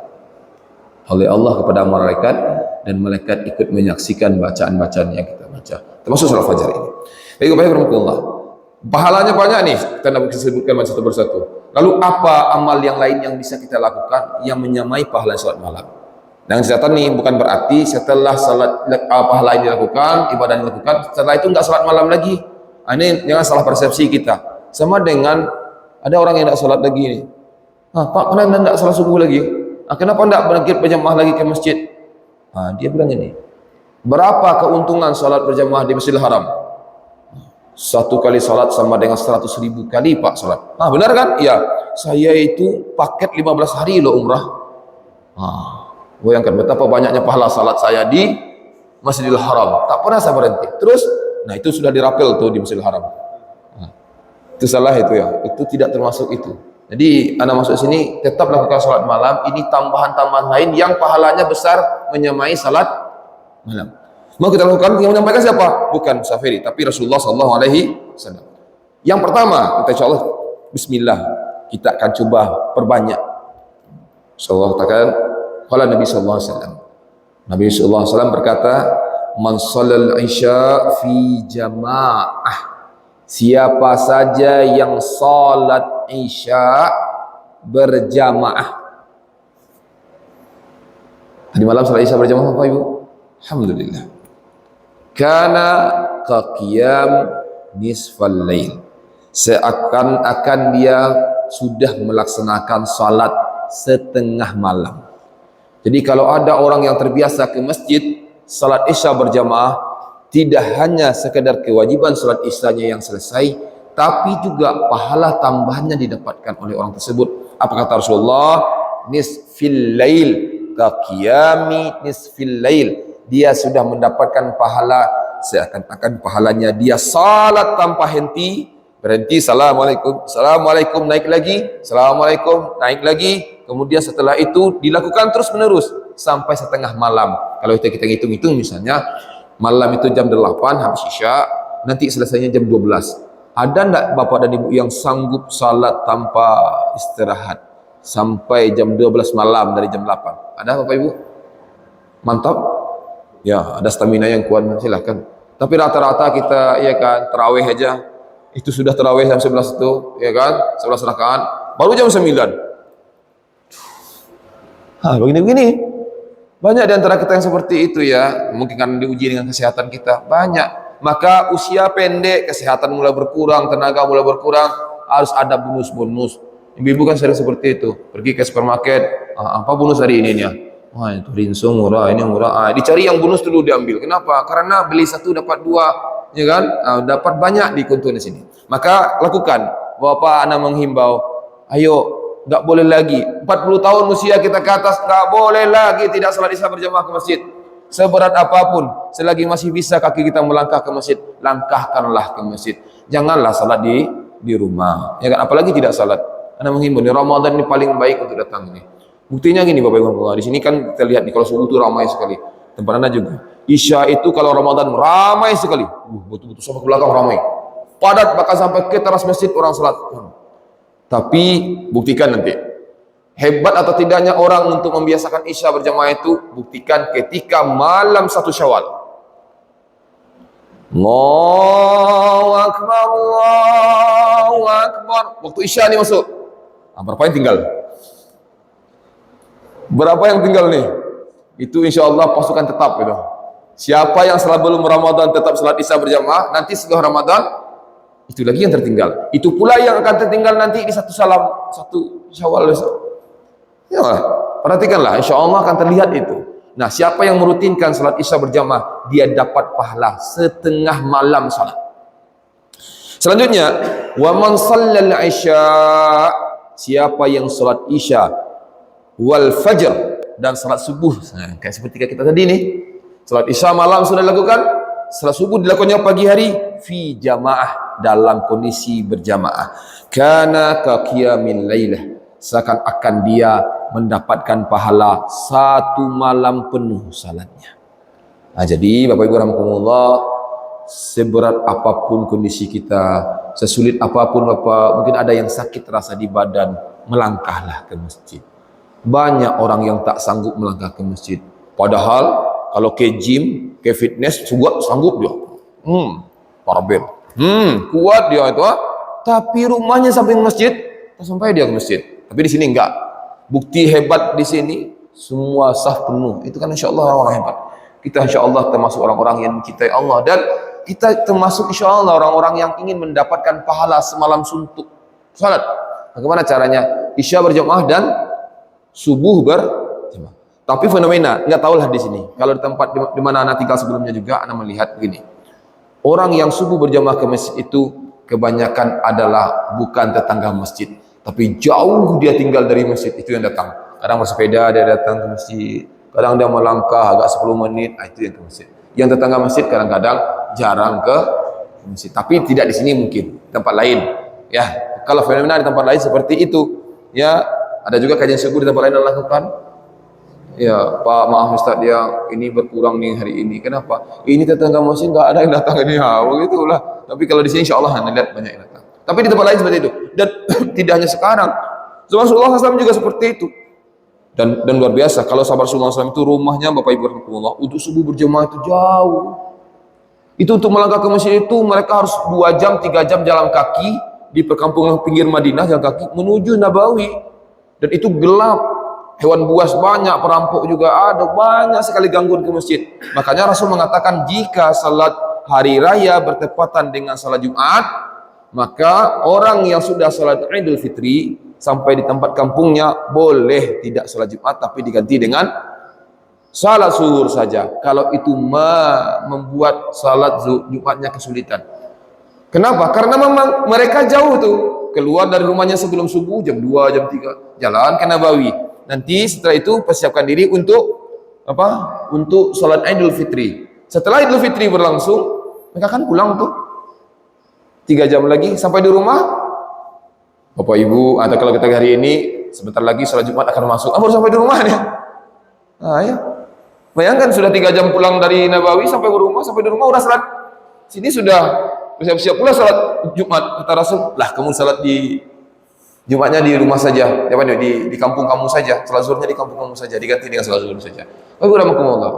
oleh Allah kepada malaikat dan malaikat ikut menyaksikan bacaan-bacaan yang kita baca. Termasuk salat fajar ini. Baik, warahmatullah. Pahalanya banyak nih, kita nak sebutkan satu persatu. Lalu apa amal yang lain yang bisa kita lakukan yang menyamai pahala salat malam? Dan catatan nih bukan berarti setelah salat pahala yang dilakukan, ibadah yang dilakukan, setelah itu enggak salat malam lagi. Ini jangan salah persepsi kita. Sama dengan ada orang yang tidak salat lagi nih. Pak, kenapa tidak salat subuh lagi? Kenapa tidak bangkit berjamaah lagi ke masjid? Dia bilang ini. Berapa keuntungan salat berjamaah di Masjidil Haram? Satu kali salat sama dengan 100.000 kali Pak salat. Benar kan? Iya. Saya itu paket 15 hari loh umrah. Bayangkan betapa banyaknya pahala salat saya di Masjidil Haram. Tak pernah saya berhenti. Terus, itu sudah dirapel tuh di Masjidil Haram. Itu salah itu ya. Itu tidak termasuk itu. Jadi anda masuk sini tetap lakukan salat malam. Ini tambahan-tambahan lain yang pahalanya besar menyamai salat malam. Mau kita lakukan yang menyampaikan siapa? Bukan Safiri, tapi Rasulullah SAW. Yang pertama, kita insya Allah Bismillah kita akan coba perbanyak. Sallallahu katakan, qala Nabi sallallahu alaihi wasallam. Nabi sallallahu alaihi wasallam berkata, "Man shallal isya fi jamaah." Siapa saja yang salat isya berjamaah. Tadi malam salat Isya berjamaah Bapak Ibu? Alhamdulillah. Kana qiyam nisfal lail. Seakan-akan dia sudah melaksanakan salat setengah malam. Jadi kalau ada orang yang terbiasa ke masjid, salat Isya berjamaah tidak hanya sekedar kewajiban salat Isyanya yang selesai, tapi juga pahala tambahannya didapatkan oleh orang tersebut. Apa kata Rasulullah? Nisfil lail ka qiyami nisfil lail. Dia sudah mendapatkan pahala seakan-akan pahalanya dia salat tanpa henti. Berhenti, assalamualaikum, assalamualaikum, naik lagi, assalamualaikum, naik lagi. Kemudian setelah itu dilakukan terus menerus sampai setengah malam. Kalau kita hitung-hitung misalnya malam itu jam 8 habis Isya, nanti selesainya jam 12. Ada enggak Bapak dan Ibu yang sanggup salat tanpa istirahat sampai jam 12 malam dari jam 8? Ada Bapak Ibu? Mantap? Ya, ada stamina yang kuat, silahkan. Tapi rata-rata kita, ya kan, tarawih aja. Itu sudah tarawih jam 11 itu, ya kan? 11 rakaat, baru jam 9. Begini-begini. Banyak di antara kita yang seperti itu ya. Mungkin kan diuji dengan kesehatan kita. Banyak. Maka usia pendek, kesehatan mulai berkurang, tenaga mulai berkurang, harus ada bonus-bonus. Ibu-ibu kan sering seperti itu. Pergi ke supermarket, apa bonus hari ini nih? Wah, itu rinso murah, ini murah. Dicari yang bonus dulu diambil. Kenapa? Karena beli satu dapat dua, ya kan? Dapat banyak di keuntungan di sini. Maka lakukan. Bapak anak menghimbau, ayo, nggak boleh lagi. 40 tahun usia kita ke atas, nggak boleh lagi tidak salat Isya berjamaah ke masjid. Seberat apapun, selagi masih bisa kaki kita melangkah ke masjid, langkahkanlah ke masjid. Janganlah salat di rumah. Ya kan? Apalagi tidak salat. Anak menghimbau, di Ramadan ini paling baik untuk datang ini. Buktinya gini Bapak Ibu, di sini kan kita lihat nih kalau subuh itu ramai sekali. Tempat Anda juga. Isya itu kalau Ramadan ramai sekali. Betul-betul sampai ke belakang ramai. Padat bahkan sampai ke teras masjid orang salat. Tapi buktikan nanti. Hebat atau tidaknya orang untuk membiasakan Isya berjamaah itu, buktikan ketika malam 1 Syawal. Allahu Akbar, Allahu Akbar. Waktu Isya ini masuk. Berapa yang tinggal? Berapa yang tinggal nih? Itu insya Allah pasukan tetap gitu. Siapa yang setelah belum Ramadan tetap salat Isya berjamaah, nanti setelah Ramadan itu lagi yang tertinggal. Itu pula yang akan tertinggal nanti di 1 Syawal besok. Ya, perhatikanlah, insya Allah akan terlihat itu. Nah, siapa yang merutinkan salat Isya berjamaah, dia dapat pahala setengah malam salat. Selanjutnya, wa man shallal Isya, siapa yang salat Isya wal fajr dan salat subuh. Nah, kayak seperti kita tadi nih. Salat Isya malam sudah dilakukan, salat subuh dilakukannya pagi hari fi jamaah, dalam kondisi berjamaah. Kana ka qiyamil lailah, seakan-akan dia mendapatkan pahala 1 malam penuh salatnya. Nah, jadi Bapak Ibu rahimakumullah, seberat apapun kondisi kita, sesulit apapun Bapak, mungkin ada yang sakit terasa di badan, melangkahlah ke masjid. Banyak orang yang tak sanggup melangkah ke masjid. Padahal kalau ke gym, ke fitness, juga sanggup dia. Barbel. Kuat dia itu. Tapi rumahnya samping masjid, tak sampai dia ke masjid. Tapi di sini enggak. Bukti hebat di sini, semua saf penuh. Itu kan insya Allah orang-orang hebat. Kita insya Allah termasuk orang-orang yang mencintai Allah. Dan kita termasuk insya Allah orang-orang yang ingin mendapatkan pahala semalam suntuk salat. Bagaimana caranya? Isya berjamaah dan subuh berjamaah. Tapi fenomena, nggak tahulah di sini. Kalau di tempat di mana anak tinggal sebelumnya juga, anak melihat begini. Orang yang subuh berjamaah ke masjid itu kebanyakan adalah bukan tetangga masjid, tapi jauh dia tinggal dari masjid, itu yang datang. Kadang bersepeda dia datang ke masjid, kadang dia melangkah agak 10 menit, itu yang ke masjid. Yang tetangga masjid kadang-kadang jarang ke masjid. Tapi tidak di sini, mungkin tempat lain. Ya, kalau fenomena di tempat lain seperti itu, ya ada juga kajian subuh di tempat lain yang lakukan. Ya, Pak, maaf Ustaz, dia ini berkurang nih hari ini. Kenapa? Ini tetangga masjid nggak ada yang datang ini. Begitulah. Tapi kalau di sini insya Allah Anda lihat banyak yang datang. Tapi di tempat lain seperti itu. Dan tidak hanya sekarang. Rasulullah SAW juga seperti itu. Dan luar biasa. Kalau sahabat Rasulullah SAW itu rumahnya Bapak Ibu rahimahullah, untuk subuh berjamaah itu jauh. Itu untuk melangkah ke masjid itu mereka harus 2 jam, 3 jam jalan kaki di perkampungan pinggir Madinah, jalan kaki menuju Nabawi. Dan itu gelap. hewan buas banyak, perampok juga ada, banyak sekali gangguan ke masjid. Makanya Rasul mengatakan jika salat hari raya bertepatan dengan salat Jumat, maka orang yang sudah salat Idul Fitri sampai di tempat kampungnya boleh tidak salat Jumat tapi diganti dengan salat zuhur saja. Kalau itu membuat salat Jumatnya kesulitan. Kenapa? Karena memang mereka jauh tuh, keluar dari rumahnya sebelum subuh jam 2, jam 3, jalan ke Nabawi. Nanti setelah itu persiapkan diri untuk apa? Untuk salat Idul Fitri. Setelah Idul Fitri berlangsung, mereka kan pulang tuh 3 jam lagi sampai di rumah. Bapak Ibu, atau kalau kita hari ini sebentar lagi salat Jumat akan masuk. Baru sampai di rumah nih. Nah, ya. Bayangkan sudah 3 jam pulang dari Nabawi sampai di rumah udah salat. Sini sudah bersiap-siap pula salat Jumat. Kata Rasul, lah kamu salat di Jumatnya di rumah saja, di kampung kamu saja, salat zuhurnya di kampung kamu saja, diganti dengan salat zuhur saja.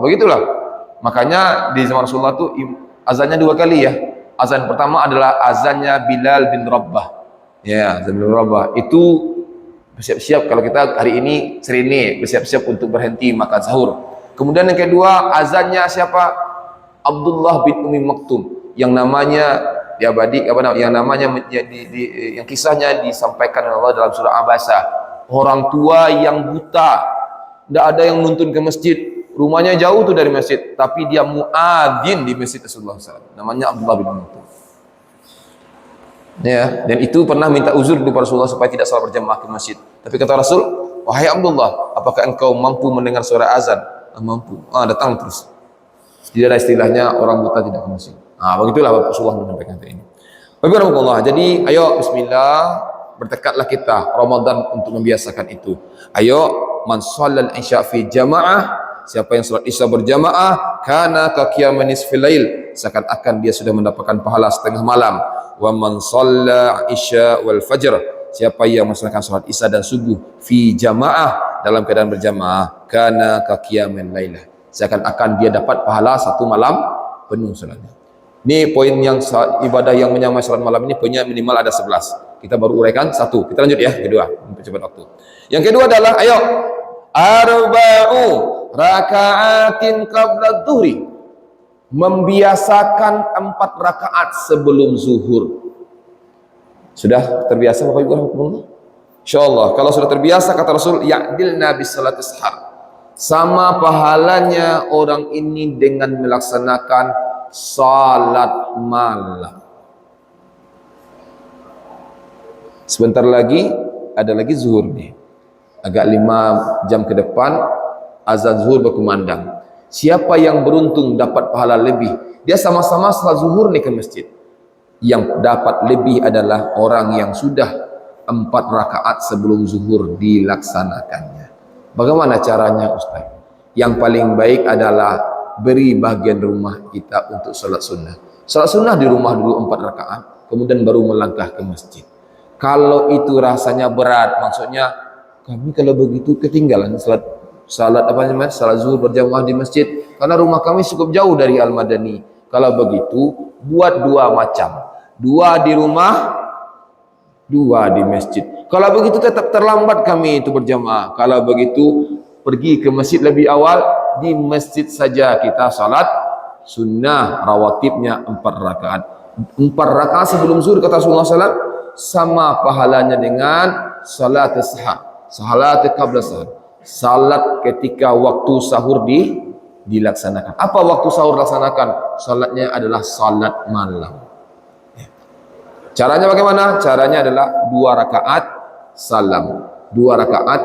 Begitulah. Makanya di zaman Rasulullah tuh azannya 2 kali ya. Azan pertama adalah azannya Bilal bin Rabah. Ya, azan bin Rabah. Itu bersiap-siap kalau kita hari ini Serene bersiap-siap untuk berhenti makan sahur. Kemudian yang kedua azannya siapa? Abdullah bin Umi Maktum yang namanya yang kisahnya disampaikan oleh Allah dalam surah Abasa. Orang tua yang buta, tidak ada yang nuntun ke masjid, rumahnya jauh tuh dari masjid, tapi dia muadzin di masjid Rasulullah SAW. Namanya Abdullah bin Maktum. Ya, dan itu pernah minta uzur kepada Rasulullah supaya tidak salat berjamaah ke masjid. Tapi kata Rasul, wahai Abdullah, apakah engkau mampu mendengar suara azan? Mampu. Datang terus. Tidak ada istilahnya orang buta tidak ke masjid. Begitulah Rasulullah menyampaikan ini. Bapak-bapak, jadi ayo bismillah, bertekadlah kita Ramadan untuk membiasakan itu. Ayo, man shallal isya fi jamaah, siapa yang salat isya berjamaah, kana ka qiyamin nisfil lail, seakan-akan dia sudah mendapatkan pahala setengah malam. Wa man shalla isya wal fajr, siapa yang melaksanakan salat isya dan subuh fi jamaah, dalam keadaan berjamaah, kana ka qiyamin lailah, seakan-akan dia dapat pahala satu malam penuh salatnya. Ini poin yang ibadah yang menyamai salat malam ini punya minimal ada 11. Kita baru uraikan 1. Kita lanjut ya, kedua, cepat waktu. Yang kedua adalah ayo arba'u raka'atin qabla dhuhri. Membiasakan 4 rakaat sebelum zuhur. Sudah terbiasa Bapak Ibu? Insyaallah kalau sudah terbiasa kata Rasul ya'dilna bis salatis har. Sama pahalanya orang ini dengan melaksanakan salat malam. Sebentar lagi ada lagi zuhur nih. Agak 5 jam ke depan azan zuhur berkumandang. Siapa yang beruntung dapat pahala lebih? Dia sama-sama salat zuhur nih ke masjid. Yang dapat lebih adalah orang yang sudah 4 rakaat sebelum zuhur dilaksanakannya. Bagaimana caranya Ustaz? Yang paling baik adalah beri bagian rumah kita untuk salat sunnah. Salat sunnah di rumah dulu 4 rakaat, kemudian baru melangkah ke masjid. Kalau itu rasanya berat, maksudnya kami kalau begitu ketinggalan salat zuhur berjamaah di masjid karena rumah kami cukup jauh dari Al-Madani. Kalau begitu buat 2 macam. 2 di rumah, 2 di masjid. Kalau begitu tetap terlambat kami itu berjamaah. Kalau begitu pergi ke masjid lebih awal, di masjid saja kita salat sunnah rawatibnya 4 rakaat. 4 rakaat sebelum zuhur kata Rasulullah SAW sama pahalanya dengan salat sahar, salat qabla sahar, salat ketika waktu sahur dilaksanakan. Apa waktu sahur dilaksanakan? Salatnya adalah salat malam. Caranya bagaimana? Caranya adalah 2 rakaat salam, 2 rakaat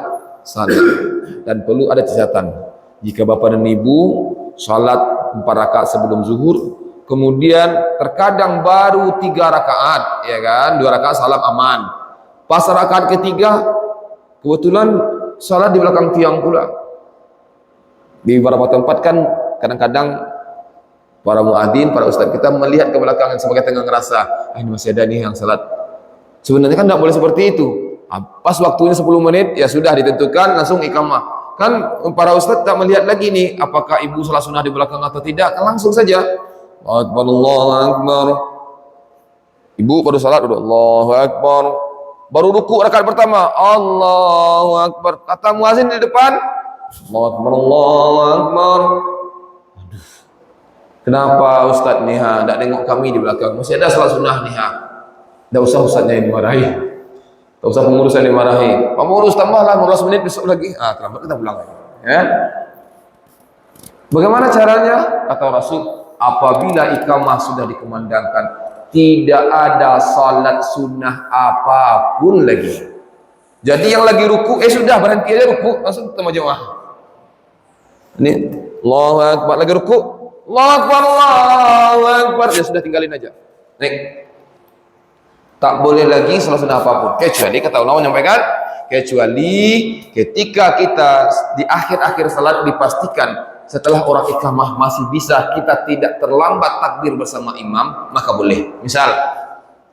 salam. Dan perlu ada catatan. Jika bapak dan ibu salat 4 rakaat sebelum zuhur, kemudian terkadang baru 3 rakaat, ya kan? 2 rakaat salam aman. Pas rakaat ketiga, kebetulan salat di belakang tiang pula. Di beberapa tempat kan kadang-kadang para muadzin, para ustaz kita melihat ke belakang sebagai tengah ngerasa, ini masih ada nih yang salat. Sebenarnya kan tidak boleh seperti itu. Pas waktunya 10 menit, ya sudah ditentukan langsung iqamah. Kan para ustaz tak melihat lagi nih apakah ibu salat sunnah di belakang atau tidak, kan langsung saja Allahu Akbar. Ibu pada salat udah Allahu Akbar, Baru ruku rakaat pertama, Allahu Akbar. Kata muazin di depan, Allahu Akbar, Allahu Akbar. Kenapa Ustaz Niha tak tengok kami di belakang? Masih ada salat sunnah Niha. Tak usah ustaznya yang dimarahi. Tak usah pengurus yang dimarahi. Pengurus tambahlah 15 menit besok lagi. Terlambat kita pulang lagi. Ya. Bagaimana caranya? Kata Rasul, apabila iqamah sudah dikumandangkan, tidak ada salat sunnah apapun lagi. Jadi yang lagi ruku, sudah berhenti aja ruku, langsung kita jemaah. Ini Allahu Akbar lagi ruku. Allahu Akbar, Allahu Akbar. Ya sudah tinggalin aja. Nih. Tak boleh lagi salat sunnah apapun. Kecuali kata ulama menyampaikan, kecuali ketika kita di akhir-akhir salat dipastikan setelah orang iqamah masih bisa kita tidak terlambat takbir bersama imam, maka boleh. Misal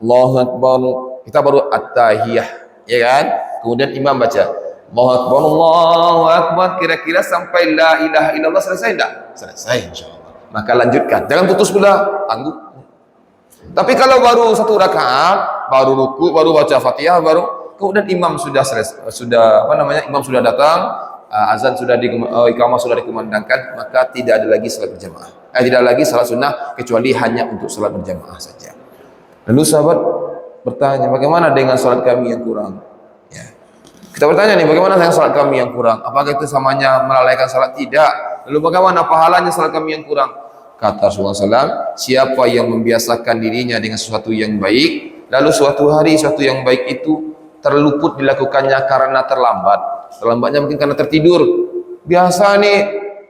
Allahu Akbar, kita baru at-tahiyah, ya kan? Kemudian imam baca Allahu Akbar, Allahu Akbar, kira-kira sampai la ilaha illallah selesai enggak? Selesai insyaallah. Maka lanjutkan, jangan putus pula, tangguh. Tapi kalau baru satu rakaat, baru ruku, baru baca Fatihah, baru kemudian imam sudah selesai, imam sudah datang, azan sudah iqamah sudah dikumandangkan, maka tidak ada lagi salat berjamaah. Tidak lagi salat sunnah kecuali hanya untuk salat berjamaah saja. Lalu sahabat bertanya, bagaimana dengan salat kami yang kurang? Ya. Kita bertanya nih, bagaimana dengan salat kami yang kurang? Apakah itu samanya melalaikan salat? Tidak. Lalu bagaimana pahalanya salat kami yang kurang? Kata Rasulullah SAW, siapa yang membiasakan dirinya dengan sesuatu yang baik, lalu suatu hari sesuatu yang baik itu terluput dilakukannya karena terlambat. Terlambatnya mungkin karena tertidur. Biasa nih,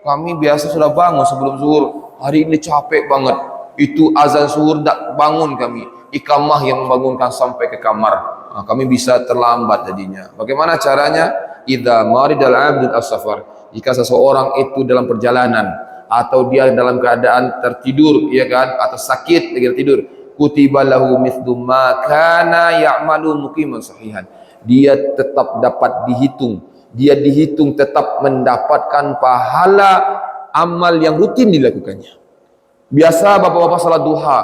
kami biasa sudah bangun sebelum zuhur. Hari ini capek banget. Itu azan zuhur tak bangun kami. Iqamah yang membangunkan sampai ke kamar. Kami bisa terlambat jadinya. Bagaimana caranya? Idza maridal 'abdul as-safar. Jika seseorang itu dalam perjalanan atau dia dalam keadaan tertidur, ya kan, atau sakit lagi tidur, kutiba lahu mithlu ma kana ya'malu muqiman sahihan. Dia tetap dapat dihitung, dia dihitung tetap mendapatkan pahala amal yang rutin dilakukannya. Biasa bapak-bapak salat duha,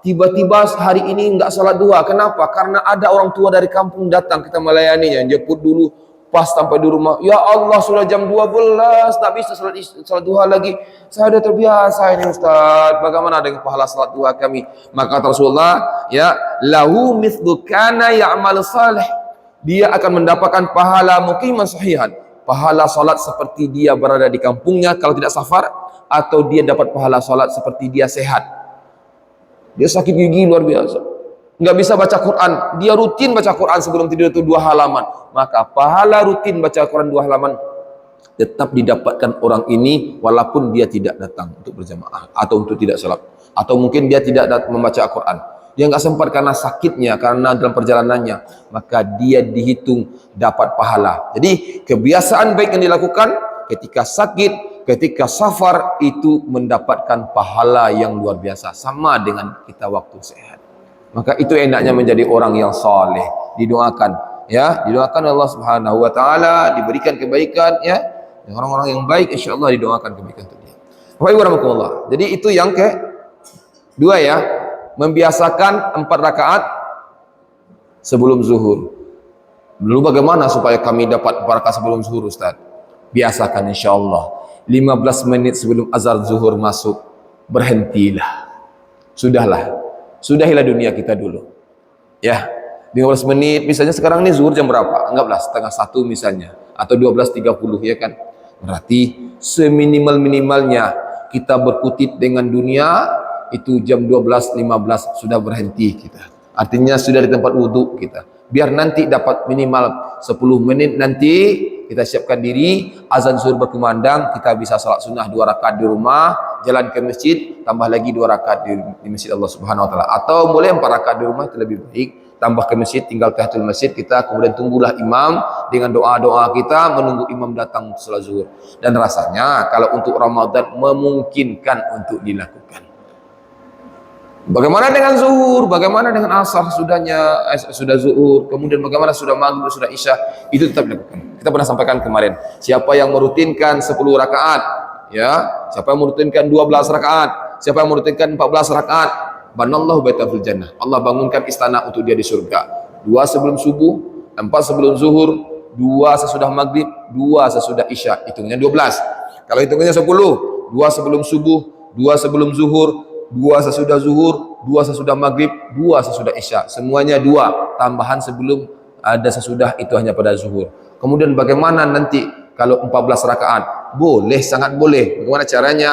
tiba-tiba hari ini enggak salat duha. Kenapa? Karena ada orang tua dari kampung datang, kita melayaninya, jemput dulu. Pas sampai di rumah, ya Allah sudah jam 12, tak bisa salat duha lagi. Saya sudah terbiasa ini Ustaz. Bagaimana dengan pahala salat duha kami? Maka Rasulullah, ya, lahu mithlu kana ya'mal salih. Dia akan mendapatkan pahala muqiman sahihan. Pahala salat seperti dia berada di kampungnya kalau tidak safar, atau dia dapat pahala salat seperti dia sehat. Dia sakit gigi luar biasa, nggak bisa baca Quran, dia rutin baca Quran sebelum tidur itu 2 halaman, maka pahala rutin baca Quran 2 halaman tetap didapatkan orang ini walaupun dia tidak datang untuk berjamaah atau untuk tidak salat, atau mungkin dia tidak membaca Quran, dia nggak sempat karena sakitnya, karena dalam perjalanannya, maka dia dihitung dapat pahala. Jadi kebiasaan baik yang dilakukan ketika sakit, ketika safar itu mendapatkan pahala yang luar biasa, sama dengan kita waktu sehat. Maka itu enaknya menjadi orang yang saleh, didoakan, ya, didoakan Allah Subhanahu wa taala, diberikan kebaikan, ya. Orang-orang yang baik insyaallah didoakan kebaikan untuk dia. Waalaikumsalam. Jadi itu yang kedua, ya, membiasakan 4 rakaat sebelum zuhur. Lalu bagaimana supaya kami dapat 4 rakaat sebelum zuhur, Ustaz? Biasakan insyaallah 15 menit sebelum azan zuhur masuk, berhentilah. Sudahilah dunia kita dulu, ya, 15 menit, misalnya sekarang ini zuhur jam berapa? Anggaplah setengah 1 misalnya, atau 12.30, ya kan? Berarti seminimal-minimalnya kita berkutit dengan dunia, itu jam 12.15 sudah berhenti kita. Artinya sudah di tempat wudhu kita. Biar nanti dapat minimal 10 menit nanti, kita siapkan diri, azan zuhur berkumandang, kita bisa salat sunnah 2 rakaat di rumah, jalan ke masjid, tambah lagi 2 rakaat di masjid Allah Subhanahu wa taala. Atau boleh 4 rakaat di rumah, itu lebih baik. Tambah ke masjid, tinggal tahiyatul masjid, kita kemudian tunggulah imam dengan doa-doa kita, menunggu imam datang untuk salat zuhur. Dan rasanya kalau untuk Ramadan memungkinkan untuk dilakukan. Bagaimana dengan zuhur? Bagaimana dengan asar sudah zuhur? Kemudian bagaimana sudah maghrib, sudah isya? Itu tetap dilakukan. Kita pernah sampaikan kemarin. Siapa yang merutinkan 10 rakaat, ya, siapa yang merutinkan 12 rakaat, siapa yang merutinkan 14 rakaat, banallahu baitan fil jannah. Allah bangunkan istana untuk dia di surga. 2 sebelum subuh, 4 sebelum zuhur, 2 sesudah maghrib, 2 sesudah isya. Hitungnya 12. Kalau hitungnya 10, 2 sebelum subuh, 2 sebelum zuhur, 2 sesudah zuhur, 2 sesudah maghrib, 2 sesudah isya. Semuanya 2. Tambahan sebelum ada sesudah itu hanya pada zuhur. Kemudian bagaimana nanti kalau 14 rakaat? Boleh, sangat boleh. Bagaimana caranya?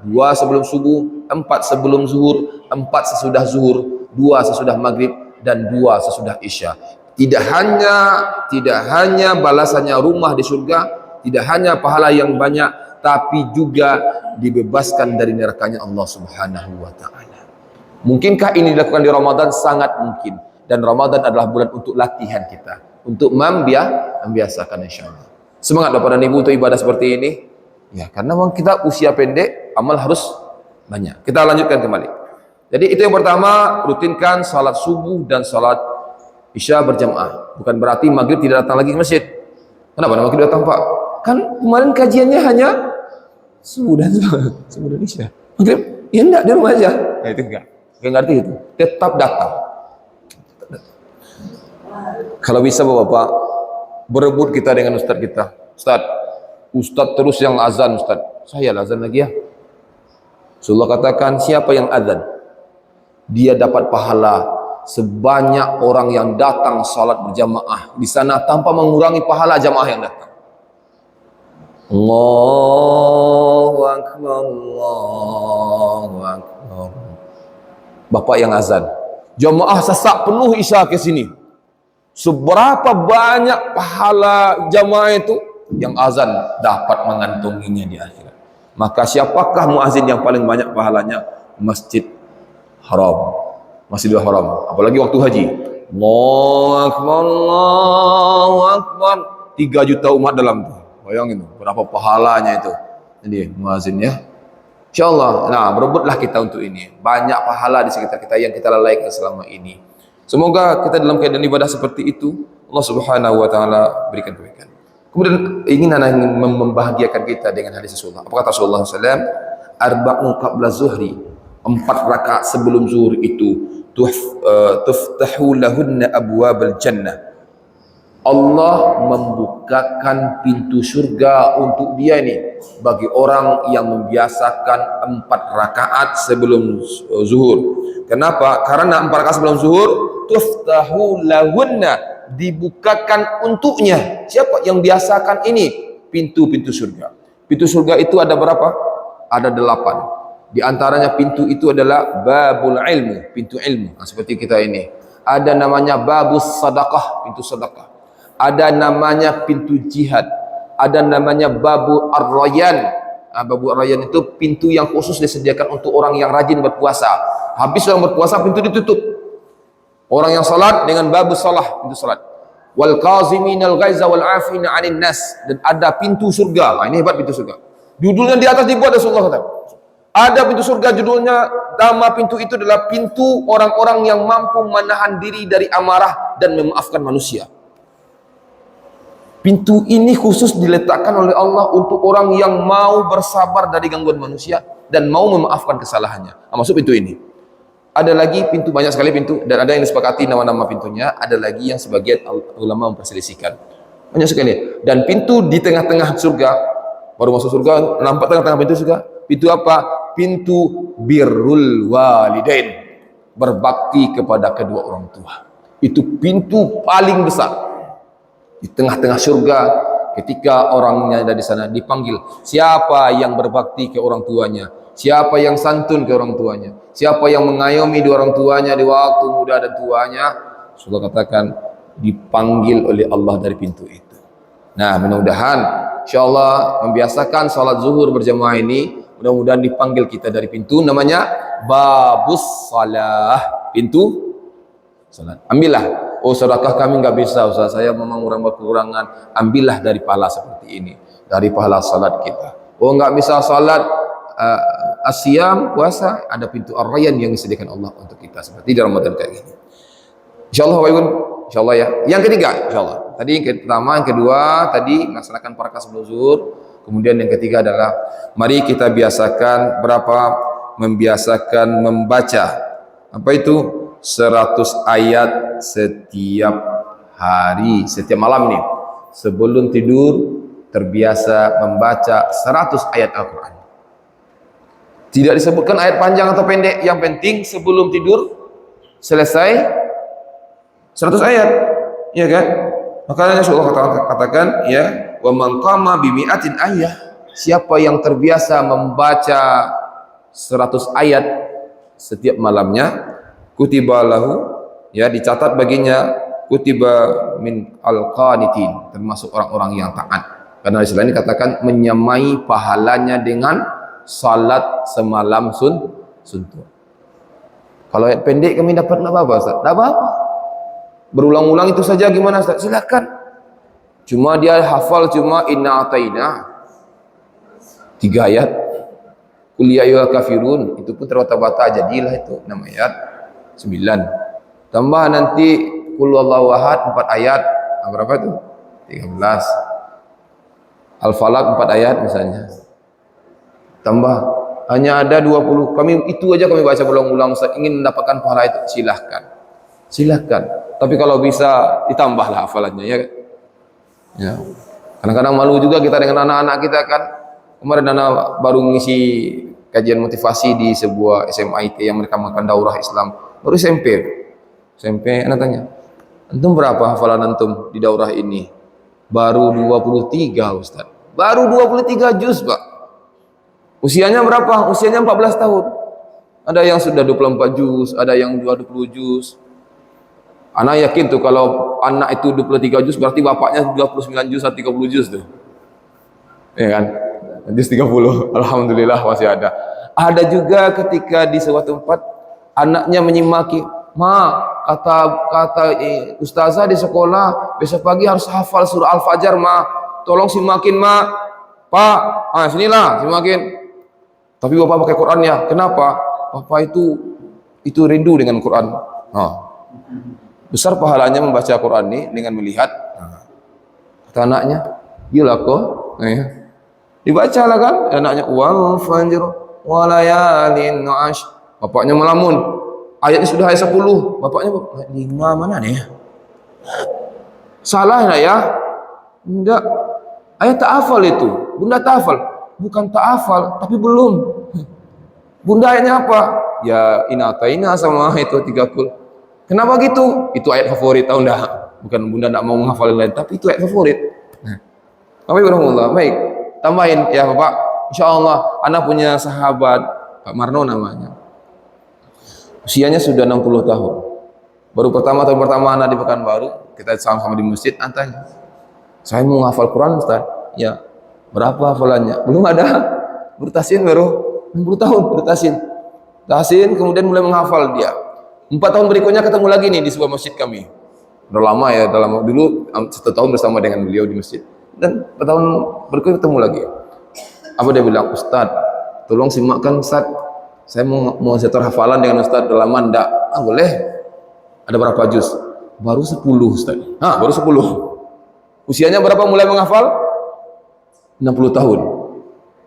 2 sebelum subuh, 4 sebelum zuhur, 4 sesudah zuhur, 2 sesudah maghrib, dan 2 sesudah isya. Tidak hanya balasannya rumah di surga, tidak hanya pahala yang banyak, tapi juga dibebaskan dari nerakanya Allah Subhanahu wa taala. Mungkinkah ini dilakukan di Ramadan? Sangat mungkin. Dan Ramadan adalah bulan untuk latihan kita, untuk membiasakan insyaallah. Semangatlah para ibu untuk ibadah seperti ini. Ya, karena memang kita usia pendek, amal harus banyak. Kita lanjutkan kembali. Jadi itu yang pertama, rutinkan salat subuh dan salat isya berjamaah. Bukan berarti maghrib tidak datang lagi ke masjid. Kenapa maghrib datang, Pak? Kan kemarin kajiannya hanya subuh dan isya. Maghrib, ya enggak, di rumah aja. Nah, itu enggak ngerti itu. Tetap datang. Kalau bisa Bapak, berebut kita dengan ustaz kita. Ustaz terus yang azan, Ustaz. Saya azan lagi ya. Rasulullah katakan, siapa yang azan, dia dapat pahala sebanyak orang yang datang salat berjamaah di sana tanpa mengurangi pahala jamaah yang datang. Allahu akbar, Allahu akbar. Bapak yang azan, jamaah sesak penuh isya ke sini. Seberapa banyak pahala jamaah itu yang azan dapat mengantonginya di akhirat. Maka siapakah muazin yang paling banyak pahalanya? Masjid Haram, Masjidil Haram, apalagi waktu haji. Allahu akbar, Allahu akbar. 3 juta umat dalam tu. Bayangin tu, berapa pahalanya itu. Jadi muazin ya. Insyaallah. Nah, berebutlah kita untuk ini. Banyak pahala di sekitar kita yang kita lalaikan selama ini. Semoga kita dalam keadaan ibadah seperti itu, Allah Subhanahu wa taala berikan kebaikan. Kemudian ingin membahagiakan kita dengan hadis Rasulullah. Apa kata Rasulullah SAW? Arba'un qabla zuhri, 4 rakaat sebelum zuhur itu tuftahu lahunna abwabal jannah. Allah membukakan pintu surga untuk dia ini bagi orang yang membiasakan 4 rakaat sebelum zuhur. Kenapa? Karena 4 rakaat sebelum zuhur tuftahu lahunna, dibukakan untuknya. Siapa yang biasakan ini? Pintu-pintu surga. Pintu surga itu ada berapa? Ada 8. Di antaranya pintu itu adalah babul ilmu, pintu ilmu. Nah, seperti kita ini. Ada namanya babus sadaqah, pintu sedekah. Ada namanya pintu jihad. Ada namanya babu ar-rayyan. Nah, babu ar-rayyan itu pintu yang khusus disediakan untuk orang yang rajin berpuasa. Habis orang berpuasa, pintu ditutup. Orang yang salat dengan babu salah, pintu salat. Wal qaziminal ghaiza wal 'afina 'anil nas, dan ada pintu surga. Nah, ini hebat pintu surga. Judulnya di atas dibuat Rasulullah kata. Ada pintu surga, judulnya, nama pintu itu adalah pintu orang-orang yang mampu menahan diri dari amarah dan memaafkan manusia. Pintu ini khusus diletakkan oleh Allah untuk orang yang mau bersabar dari gangguan manusia dan mau memaafkan kesalahannya. Nah, masuk pintu ini. Ada lagi pintu, banyak sekali pintu, dan ada yang disepakati nama-nama pintunya, ada lagi yang sebagian ulama memperselisihkan. Banyak sekali. Dan pintu di tengah-tengah surga, baru masuk surga, nampak tengah-tengah pintu surga. Pintu apa? Pintu birrul walidain, berbakti kepada kedua orang tua. Itu pintu paling besar. Di tengah-tengah surga, ketika orangnya ada di sana dipanggil, siapa yang berbakti ke orang tuanya? Siapa yang santun ke orang tuanya? Siapa yang mengayomi dua orang tuanya di waktu muda dan tuanya? Rasulullah katakan dipanggil oleh Allah dari pintu itu. Nah, mudah-mudahan insyaallah membiasakan salat zuhur berjamaah ini, mudah-mudahan dipanggil kita dari pintu namanya babus salah, pintu salat. Ambillah. Oh, sedekah kami enggak bisa Ustaz, saya memang orang berkekurangan. Ambillah dari pahala seperti ini, dari pahala salat kita. Oh, enggak bisa salat asyam, puasa, ada pintu ar-rayyan yang disediakan Allah untuk kita seperti di Ramadan kayak gini. Insyaallah wa'alaikum, insyaallah ya. Yang ketiga, insyaallah. Tadi yang pertama, yang kedua tadi melaksanakan parakat sebelum zuhur. Kemudian yang ketiga adalah mari kita biasakan membiasakan membaca apa itu 100 ayat setiap hari. Setiap malam nih sebelum tidur terbiasa membaca 100 ayat Al-Quran. Tidak disebutkan ayat panjang atau pendek, yang penting sebelum tidur selesai 100 ayat, ya kan? Makanya Rasulullah katakan, ya, wa man qama bi mi'atin ayat, siapa yang terbiasa membaca 100 ayat setiap malamnya, kutiba lahu, ya, dicatat baginya, kutiba min al-qanitin, termasuk orang-orang yang taat. Karena Islam ini katakan menyamai pahalanya dengan salat semalam suntuk. Kalau ayat pendek kami dapat enggak apa-apa, Ustaz? Enggak apa-apa. Berulang-ulang itu saja gimana, Ustaz? Silakan. Cuma dia hafal cuma inna ataina 3 ayat. Qul ya ayyuhal kafirun, itu pun terbata-bata, jadilah itu 6 ayat, 9. Tambah nanti qul huwallahu ahad 4 ayat. Berapa itu? 13. Al-Falaq 4 ayat misalnya. Tambah hanya ada 20. Kami itu aja kami baca berulang-ulang, Ustaz. Ingin mendapatkan pahala itu, silahkan. Silahkan. Tapi kalau bisa ditambahlah hafalannya, ya kan? Ya. Kadang-kadang malu juga kita dengan anak-anak kita kan. Kemarin anak baru ngisi kajian motivasi di sebuah SMIT yang mereka makan daurah Islam. Baru SMP. SMP anak tanya, "Antum berapa hafalan antum di daurah ini?" Baru 23, Ustaz. Baru 23 juz, Pak. Usianya berapa? Usianya 14 tahun. Ada yang sudah 24 juz, ada yang 20 juz. Anak yakin tuh kalau anak itu 23 juz berarti bapaknya 29 juz atau 30 juz tuh. Ya kan? Juz 30. Alhamdulillah masih ada. Ada juga ketika di suatu tempat anaknya menyimaki, "Ma, kata ustazah di sekolah besok pagi harus hafal surah Al-Fajr, Ma. Tolong simakin, Ma." "Pak, sinilah simakin." "Tapi Bapak pakai Quran ya." "Kenapa?" "Bapak itu rindu dengan Quran." Besar pahalanya membaca Quran ini dengan melihat. Kata anaknya, "Gila kok." Dibacalah kan anaknya, "Wal fajr wa layalin 'ashr." Bapaknya melamun. Ayatnya sudah ayat 10. Bapaknya, 5 mana nih? Salah enggak ya? Enggak. Ayat tak hafal itu. Bunda tak hafal. Bukan tak hafal, tapi belum. Bunda ayatnya apa? Ya inataina sama itu 30. Kenapa gitu? Itu ayat favorit, tahu enggak? Bukan bunda enggak mau menghafal yang lain, tapi itu ayat favorit. Bapak Ibrahimullah, baik. Tambahin ya Bapak. Insyaallah anak punya sahabat Pak Marno namanya. Usianya sudah 60 tahun. Baru tahun pertama anak di Pekanbaru, kita sama-sama di masjid, tanya, "Saya mau hafal Quran, Ustaz." "Ya." "Berapa hafalannya?" "Belum ada." Bertasin baru 60 tahun bertasin. Tasin kemudian mulai menghafal dia. 4 tahun berikutnya ketemu lagi nih di sebuah masjid kami. Udah lama ya, dulu 1 tahun bersama dengan beliau di masjid. Dan 4 tahun berikutnya ketemu lagi. Apa dia bilang? "Ustaz, tolong simakkan Ustaz. Saya mau setor hafalan dengan Ustaz dalam mandak." "Boleh." "Ada berapa juz?" "Baru 10 Ustaz." Baru 10. Usianya berapa mulai menghafal? 60 tahun.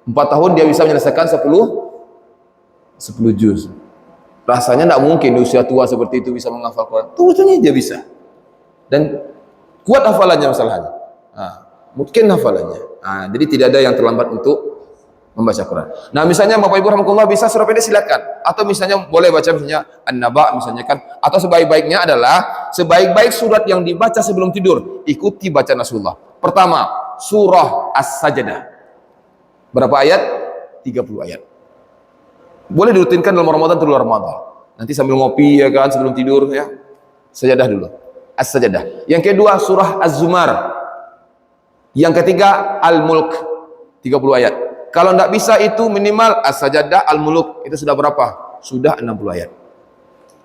4 tahun dia bisa menyelesaikan 10 juz. Rasanya tidak mungkin di usia tua seperti itu bisa menghafal Quran. Terusnya dia bisa. Dan kuat hafalannya masalahnya. Mungkin hafalannya. Jadi tidak ada yang terlambat untuk membaca Quran. Nah, misalnya Bapak Ibu rahmatullah bisa surah pendek silakan. Atau misalnya boleh baca misalnya An-Naba misalnya kan. Atau sebaik-baiknya adalah sebaik-baik surat yang dibaca sebelum tidur, ikuti bacaan Rasulullah. Pertama, surah As-Sajdah. Berapa ayat? 30 ayat. Boleh dirutinkan dalam Ramadan atau luar Ramadan. Nanti sambil ngopi ya kan sebelum tidur ya. Sajadah dulu. As-Sajdah. Yang kedua surah Az-Zumar. Yang ketiga Al-Mulk 30 ayat. Kalau tidak bisa itu minimal As-Sajdah, Al-Mulk, itu sudah berapa? Sudah 60 ayat.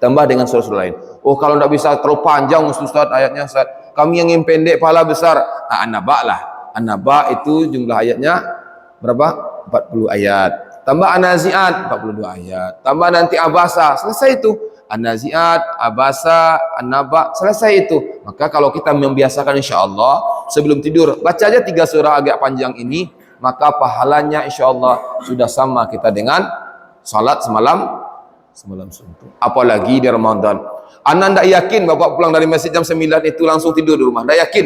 Tambah dengan surah-surah lain. Oh, kalau tidak bisa terlalu panjang Ustaz ayatnya Ustaz. Kami yang ingin pendek pahala besar. An-Naba lah. An-Naba itu jumlah ayatnya berapa? 40 ayat. Tambah An-Nazi'at 42 ayat. Tambah nanti Abasa, selesai itu. An-Nazi'at, Abasa, An-Naba, selesai itu. Maka kalau kita membiasakan insyaallah sebelum tidur baca aja 3 surah agak panjang ini, maka pahalanya insyaallah sudah sama kita dengan salat semalam suntuk. Apalagi di Ramadan. Anak tak yakin bapak pulang dari masjid jam 9 itu langsung tidur di rumah. Tak yakin.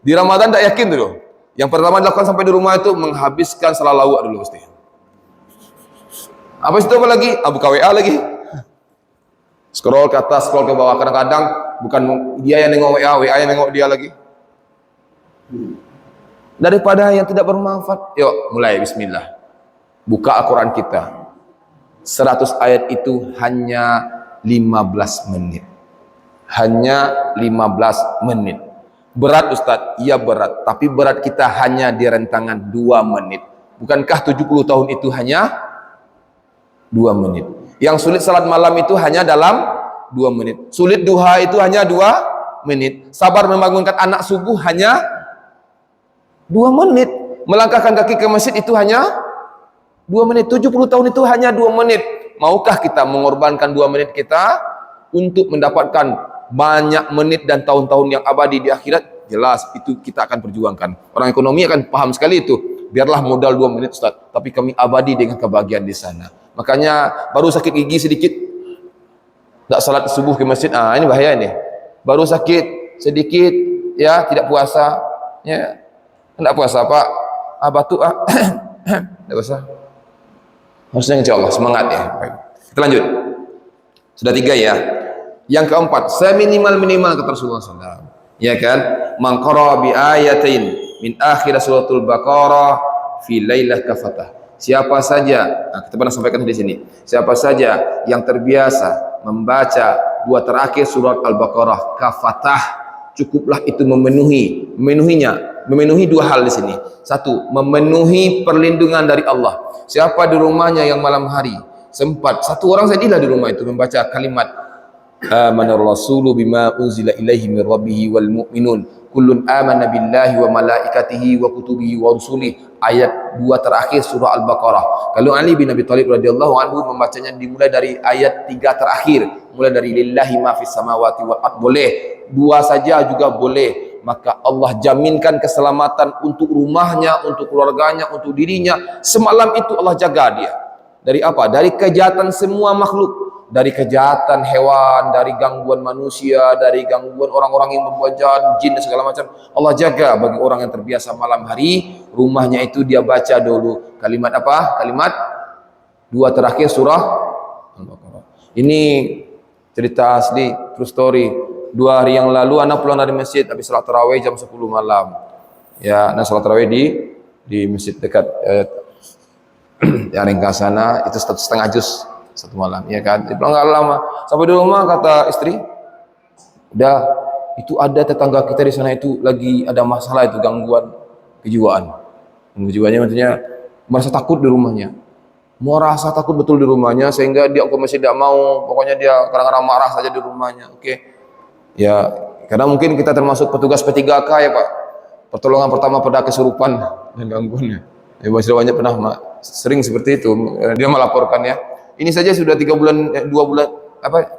Di Ramadan tak yakin dulu. Yang pertama dilakukan sampai di rumah itu menghabiskan selawat dulu mesti. Apa itu apa lagi? Buka WA lagi. Scroll ke atas, scroll ke bawah. Kadang-kadang bukan dia yang nengok WA, WA yang nengok dia lagi. Daripada yang tidak bermanfaat, yuk mulai bismillah. Buka Al-Quran kita. 100 ayat itu hanya 15 menit. Hanya 15 menit. Berat Ustaz? Iya berat. Tapi berat kita hanya di rentangan 2 menit. Bukankah 70 tahun itu hanya 2 menit? Yang sulit salat malam itu hanya dalam 2 menit. Sulit duha itu hanya 2 menit. Sabar membangunkan anak subuh hanya 2 menit. Melangkahkan kaki ke masjid itu hanya 2 menit. 70 tahun itu hanya 2 menit. Maukah kita mengorbankan 2 menit kita untuk mendapatkan banyak menit dan tahun-tahun yang abadi di akhirat? Jelas itu kita akan perjuangkan. Orang ekonomi akan paham sekali itu. Biarlah modal 2 menit Ustaz, tapi kami abadi dengan kebahagiaan di sana. Makanya baru sakit gigi sedikit, tak salat subuh ke masjid, ini bahaya ini. Baru sakit sedikit, ya tidak puasa, ya tidak puasa Pak, batuk, tidak puasa. Harusnya insya Allah semangat ya. Baik. Kita lanjut. Sudah 3 ya. Yang keempat, seminimal-minimal kata Rasulullah SAW. Ya kan? Man qara bi ayatain min akhir suratul Baqarah fi lailah kafatah. Siapa saja, kita pernah sampaikan di sini. Siapa saja yang terbiasa membaca 2 terakhir surat Al-Baqarah kafatah, cukuplah itu memenuhi 2 hal di sini. 1, memenuhi perlindungan dari Allah. Siapa di rumahnya yang malam hari sempat, 1 orang sajalah di rumah itu membaca kalimat amanar rasulu bima unzila ilaihi min rabbih wal mu'minun kullun amana billahi wa malaikatihi wa kutubihi wa rusulih, ayat 2 terakhir surah Al-Baqarah. Kalau Ali bin Abi Thalib radhiyallahu anhu membacanya dimulai dari ayat 3 terakhir, mulai dari lillahi ma fis samawati wal ard, boleh 2 saja juga boleh. Maka Allah jaminkan keselamatan untuk rumahnya, untuk keluarganya, untuk dirinya. Semalam itu Allah jaga dia. Dari apa? Dari kejahatan semua makhluk. Dari kejahatan hewan, dari gangguan manusia, dari gangguan orang-orang yang membuat jahat, jin dan segala macam. Allah jaga bagi orang yang terbiasa malam hari, rumahnya itu dia baca dulu. Kalimat apa? Kalimat 2 terakhir surah Al-Baqarah. Ini cerita asli, true story. 2 hari yang lalu anak pulang dari masjid habis salat tarawih jam 10 malam. Ya, anak salat tarawih di masjid dekat Ringkas sana, itu 1,5 juz 1 malam, ya kan. Dia pulang enggak lama. Sampai di rumah kata istri, "Udah, itu ada tetangga kita di sana itu lagi ada masalah itu, gangguan kejiwaan." Kejiwaannya maksudnya merasa takut di rumahnya. Merasa takut betul di rumahnya sehingga dia ke masjid tidak mau, pokoknya dia kadang-kadang marah saja di rumahnya. Oke. Ya, karena mungkin kita termasuk petugas P3K ya Pak. Pertolongan pertama pada kesurupan dan gangguannya. Ya, masih banyak pernah sering seperti itu. Dia melaporkan ya. Ini saja sudah 3 bulan, 2 bulan,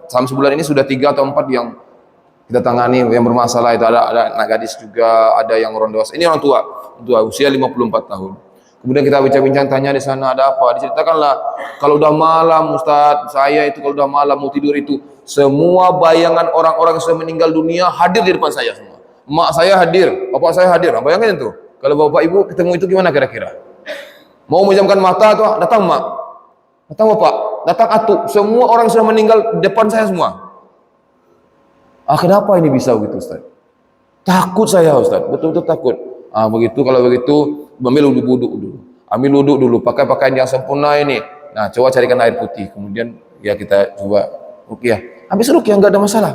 selama sebulan ini sudah 3 atau 4 yang kita tangani yang bermasalah itu. Ada anak gadis juga, ada yang orang dewasa. Ini orang tua usia 54 tahun. Kemudian kita bincang-bincang, tanya di sana ada apa. Diceritakanlah, kalau udah malam Ustaz, saya itu kalau udah malam mau tidur itu, semua bayangan orang-orang yang sudah meninggal dunia hadir di depan saya semua. Mak saya hadir, bapak saya hadir. Nah, bayangkan itu. Kalau bapak ibu ketemu itu gimana kira-kira? Mau menjamkan mata tuh, datang mak, datang bapak, datang atuk. Semua orang sudah meninggal di depan saya semua. Kenapa ini bisa begitu Ustaz? Takut saya Ustaz, betul-betul takut. Kalau begitu ambil wudhu dulu. Ambil wudhu dulu, pakai pakaian yang sempurna ini. Nah, coba carikan air putih. Kemudian ya kita coba ruqyah. Habis ruqyah enggak ada masalah.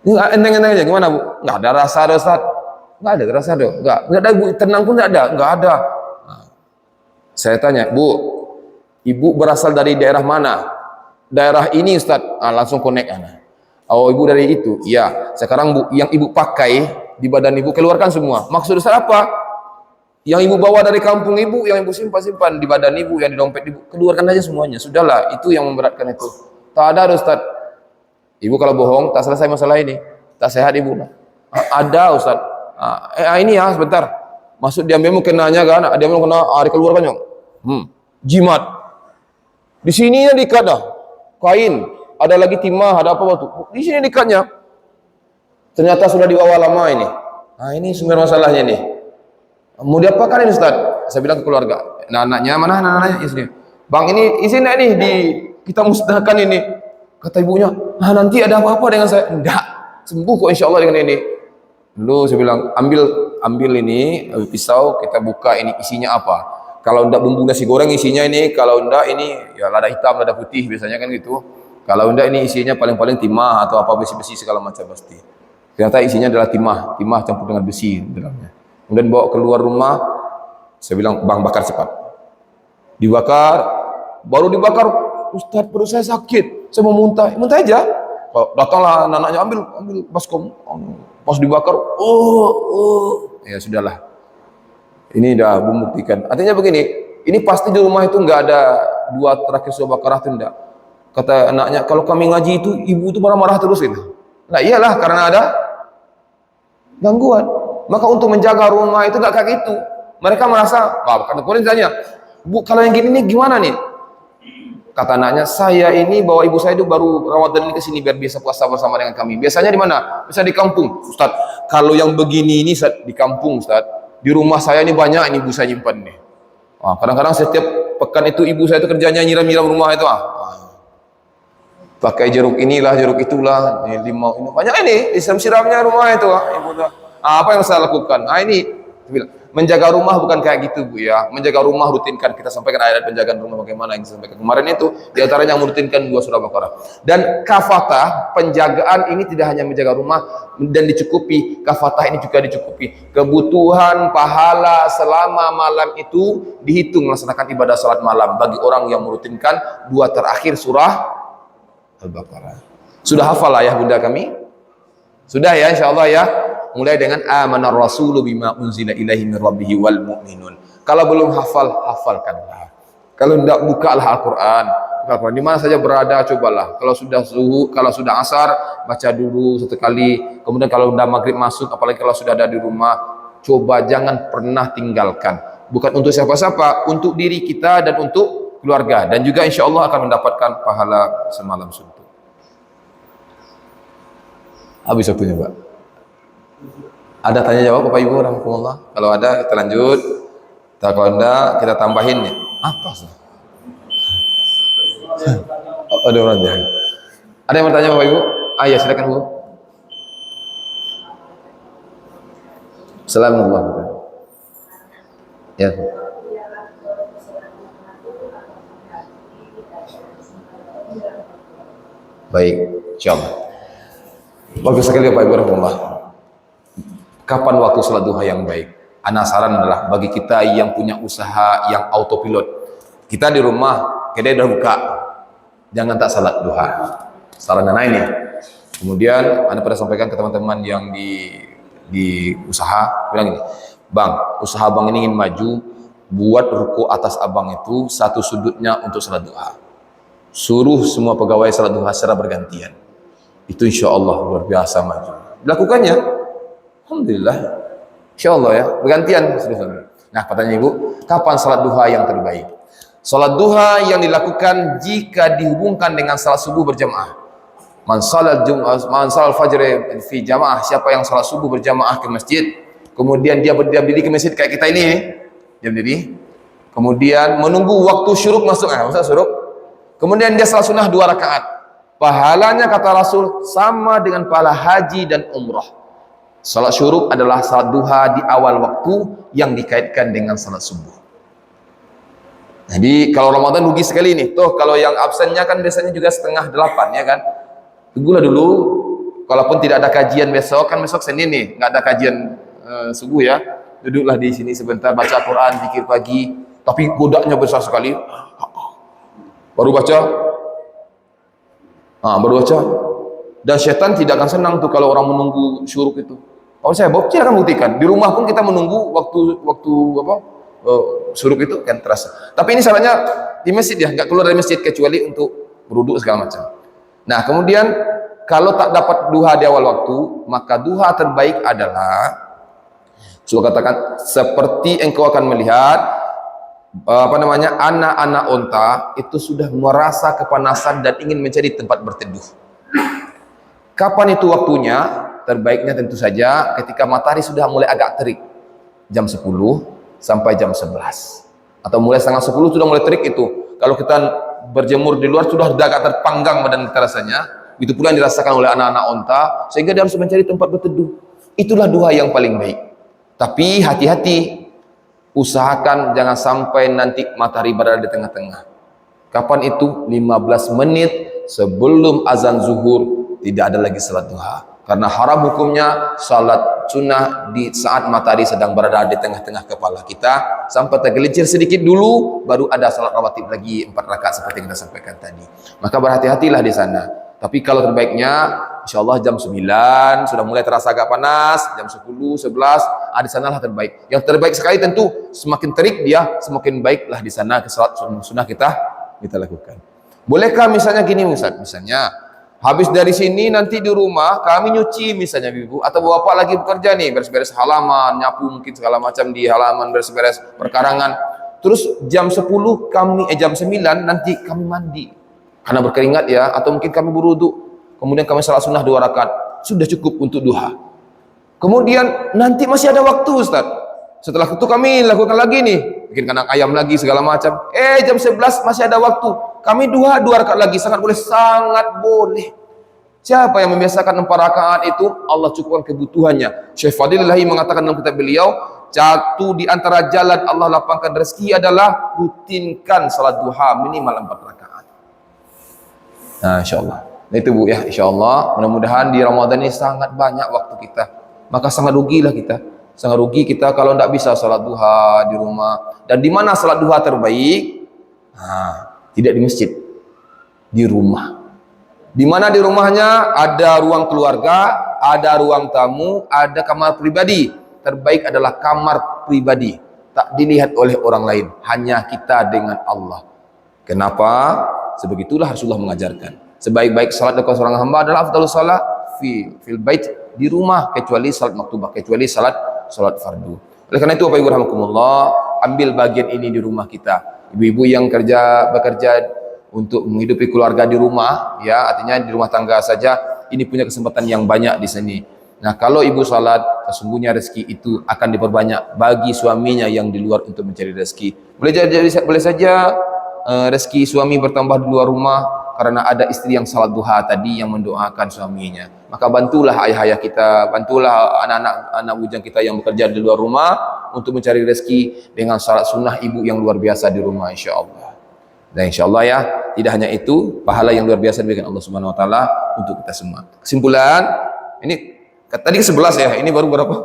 Enteng-enteng aja, gimana Bu? Enggak ada rasa ada Ustaz. Enggak ada rasa ada. Enggak ada Bu, tenang pun enggak ada. Nah, saya tanya, "Bu, Ibu berasal dari daerah mana?" "Daerah ini Ustaz." Langsung connect ana. "Oh, Ibu dari itu." "Iya." "Sekarang Bu, yang Ibu pakai di badan Ibu keluarkan semua." "Maksud Ustaz apa?" "Yang Ibu bawa dari kampung Ibu, yang Ibu simpan di badan Ibu, yang di dompet Ibu, keluarkan aja semuanya." "Sudahlah, itu yang memberatkan itu." "Tak ada Ustaz." "Ibu kalau bohong tak selesai masalah ini, tak sehat Ibu." "Ada Ustaz." Ini ya sebentar." Masuk dia memang kenanya kan, dia memang kena dikeluarkan yang jimat. Di sininya diikat dah kain, ada lagi timah, ada apa waktu. Di sini dekatnya. Ternyata sudah dibawa lama ini. Nah, ini sumber masalahnya nih. Mau diapakan ini Ustaz? Saya bilang ke keluarga. Nah, anaknya mana anak-anaknya di sini? Bang, ini izin nih kita musnahkan ini. Kata ibunya, nanti ada apa-apa dengan saya? Enggak, sembuh kok insya Allah dengan ini. Dulu saya bilang, ambil ini pisau, kita buka ini isinya apa. Kalau enggak bumbu nasi goreng isinya ini, kalau enggak ini ya lada hitam, lada putih biasanya kan gitu. Kalau enggak ini isinya paling-paling timah atau apa besi-besi segala macam pasti. Ternyata isinya adalah timah campur dengan besi dalamnya. Kemudian bawa keluar rumah, saya bilang, bang bakar cepat. Dibakar, baru dibakar, Ustaz perut saya sakit, saya mau muntah aja. Datanglah anaknya, ambil baskom, pas dibakar, ya sudahlah. Ini dah membuktikan. Artinya begini, ini pasti di rumah itu enggak ada dua terakhir sudah bakar itu enggak. Kata anaknya, kalau kami ngaji itu ibu itu marah-marah terus itu. Nah iyalah karena ada gangguan. Maka untuk menjaga rumah itu enggak kayak gitu. Mereka merasa, kemudian tanya, Bu, kalau yang gini nih gimana nih? Kata anaknya, saya ini bawa ibu saya itu baru Ramadan ini ke sini biar biasa puasa bersama dengan kami. Biasanya di mana? Bisa di kampung. Ustaz, kalau yang begini ini di kampung, Ustaz. Di rumah saya ini banyak ini ibu saya nyimpan nih. Kadang-kadang setiap pekan itu ibu saya itu kerjanya nyiram-nyiram rumah itu. Pakai jeruk inilah, jeruk itulah, limau ini. Banyak ini disiram-siramnya rumah itu. Ibu tuh. Apa yang saya lakukan? Ini menjaga rumah bukan kayak gitu Bu ya. Menjaga rumah rutinkan, kita sampaikan ayat penjagaan rumah bagaimana yang saya sampaikan kemarin itu, diantaranya merutinkan 2 surah Baqarah. Dan kafatah, penjagaan ini tidak hanya menjaga rumah dan dicukupi, kafatah ini juga dicukupi kebutuhan pahala selama malam itu dihitung melaksanakan ibadah salat malam bagi orang yang merutinkan 2 terakhir surah Al-Baqarah. Sudah hafal ayah bunda kami? Sudah ya insyaallah ya. Mulai dengan amanar rasulu bima unzila ilaihi min rabbih wal mu'minun. Kalau belum hafal, hafalkanlah. Kalau tidak, bukalah Al-Quran. Di mana saja berada, cobalah. Kalau sudah zuhur, kalau sudah asar, baca dulu 1 kali. Kemudian kalau sudah maghrib masuk, apalagi kalau sudah ada di rumah, coba jangan pernah tinggalkan. Bukan untuk siapa-siapa, untuk diri kita dan untuk keluarga. Dan juga insya Allah akan mendapatkan pahala semalam suntuk. Habis waktunya Pak. Ada tanya jawab Bapak Ibu rahmatullah? Kalau ada kita lanjut. Kalau enggak kita tambahin ya. Apa sih? Ada orang jahat. Ada yang bertanya Bapak Ibu? Ya silakan Bu. Assalamualaikum. Ya. Baik, insyaallah. Bagus sekali Bapak Ibu rahmatullah. Kapan waktu salat duha yang baik? Ana saran adalah bagi kita yang punya usaha yang autopilot. Kita di rumah, kedai udah buka. Jangan tak salat duha. Saran ana ini. Kemudian ana pernah sampaikan ke teman-teman yang di usaha, bilang ini, "Bang, usaha Bang ini ingin maju, buat ruko atas Abang itu satu sudutnya untuk salat duha. Suruh semua pegawai salat duha secara bergantian. Itu insya Allah luar biasa maju." Lakukannya. Alhamdulillah, insya Allah ya, bergantian. Nah, pertanyaan Ibu, kapan salat duha yang terbaik? Salat duha yang dilakukan jika dihubungkan dengan salat subuh berjamaah. Man salat fajr fi jamaah, siapa yang salat subuh berjamaah ke masjid, kemudian dia berdiri ke masjid kayak kita ini, dia berdiri, kemudian menunggu waktu syuruk masuk, syuruk, kemudian dia salat sunnah 2 rakaat. Pahalanya kata Rasul sama dengan pahala haji dan umrah. Salat syuruk adalah salat duha di awal waktu yang dikaitkan dengan salat subuh. Jadi kalau Ramadan rugi sekali nih. Tuh kalau yang absennya kan biasanya juga 7:30 ya kan. Tunggulah dulu. Kalaupun tidak ada kajian besok, kan besok Senin nih, nggak ada kajian subuh ya. Duduklah di sini sebentar baca Quran, zikir pagi. Tapi godanya besar sekali. Baru baca. Dan syaitan tidak akan senang tuh kalau orang menunggu syuruk itu. Saya akan buktikan. Di rumah pun kita menunggu waktu syuruk itu kan terasa. Tapi ini salahnya di masjid ya, nggak keluar dari masjid kecuali untuk berwudu segala macam. Nah kemudian kalau tak dapat duha di awal waktu, maka duha terbaik adalah, Rasul katakan, seperti engkau akan melihat anak-anak unta itu sudah merasa kepanasan dan ingin mencari tempat berteduh. Kapan itu waktunya? Terbaiknya tentu saja ketika matahari sudah mulai agak terik, jam 10 sampai jam 11, atau mulai setengah 10 sudah mulai terik. Itu kalau kita berjemur di luar sudah agak terpanggang badan kita rasanya. Itu pula yang dirasakan oleh anak-anak unta, sehingga dia harus mencari tempat berteduh. Itulah duha yang paling baik. Tapi hati-hati, usahakan jangan sampai nanti matahari berada di tengah-tengah. Kapan itu? 15 menit sebelum azan zuhur tidak ada lagi salat duha. Karena haram hukumnya salat sunnah di saat matahari sedang berada di tengah-tengah kepala kita, sampai tergelincir sedikit dulu baru ada salat rawatib lagi 4 rakaat seperti yang kita sampaikan tadi. Maka berhati-hatilah di sana. Tapi kalau terbaiknya insyaallah jam 9 sudah mulai terasa agak panas, jam 10, 11 di sanalah terbaik. Yang terbaik sekali tentu semakin terik dia, semakin baiklah di sana salat sunnah kita lakukan. Bolehkah misalnya gini Ustaz, misalnya habis dari sini nanti di rumah kami nyuci misalnya ibu atau bapak lagi bekerja nih, beres-beres halaman, nyapu mungkin segala macam di halaman, beres-beres perkarangan. Terus jam 10 jam 9 nanti kami mandi karena berkeringat ya, atau mungkin kami berwudu, kemudian kami salat sunnah 2 rakaat, sudah cukup untuk duha. Kemudian nanti masih ada waktu Ustaz. Setelah itu kami lakukan lagi nih, bikin kandang ayam lagi segala macam. Jam 11 masih ada waktu. Kami duha 2 rakaat lagi, sangat boleh, sangat boleh. Siapa yang membiasakan 4 rakaat itu, Allah cukupkan kebutuhannya. Syekh Fadilahi mengatakan dalam kitab beliau, satu di antara jalan Allah lapangkan rezeki adalah rutinkan salat duha minimal 4 rakaat. Nah, insyaallah. Nah itu Bu ya, insyaallah mudah-mudahan di Ramadan ini sangat banyak waktu kita. Maka sangat rugilah kita. Sangat rugi kita kalau tidak bisa salat duha di rumah. Dan di mana salat duha terbaik? Tidak di masjid, di rumah. Di mana di rumahnya ada ruang keluarga, ada ruang tamu, ada kamar pribadi. Terbaik adalah kamar pribadi, tak dilihat oleh orang lain, hanya kita dengan Allah. Kenapa? Sebegitulah Rasulullah mengajarkan. Sebaik-baik salat dekat seorang hamba adalah afdalus salat fil bait, di rumah, kecuali salat maktubah, kecuali salat fardu. Oleh karena itu Bapak Ibu rahimakumullah, ambil bagian ini di rumah kita. Ibu-ibu yang bekerja untuk menghidupi keluarga di rumah, ya artinya di rumah tangga saja, ini punya kesempatan yang banyak di sini. Nah, kalau ibu salat, sesungguhnya rezeki itu akan diperbanyak bagi suaminya yang di luar untuk mencari rezeki. Boleh saja rezeki suami bertambah di luar rumah karena ada istri yang salat duha tadi yang mendoakan suaminya. Maka bantulah ayah-ayah kita, bantulah anak-anak bujang kita yang bekerja di luar rumah untuk mencari rezeki dengan salat sunnah ibu yang luar biasa di rumah, insyaallah. Dan insyaallah ya, tidak hanya itu, pahala yang luar biasa diberikan Allah Subhanahu wa taala untuk kita semua. Kesimpulan, ini tadi 11 ya, ini baru berapa?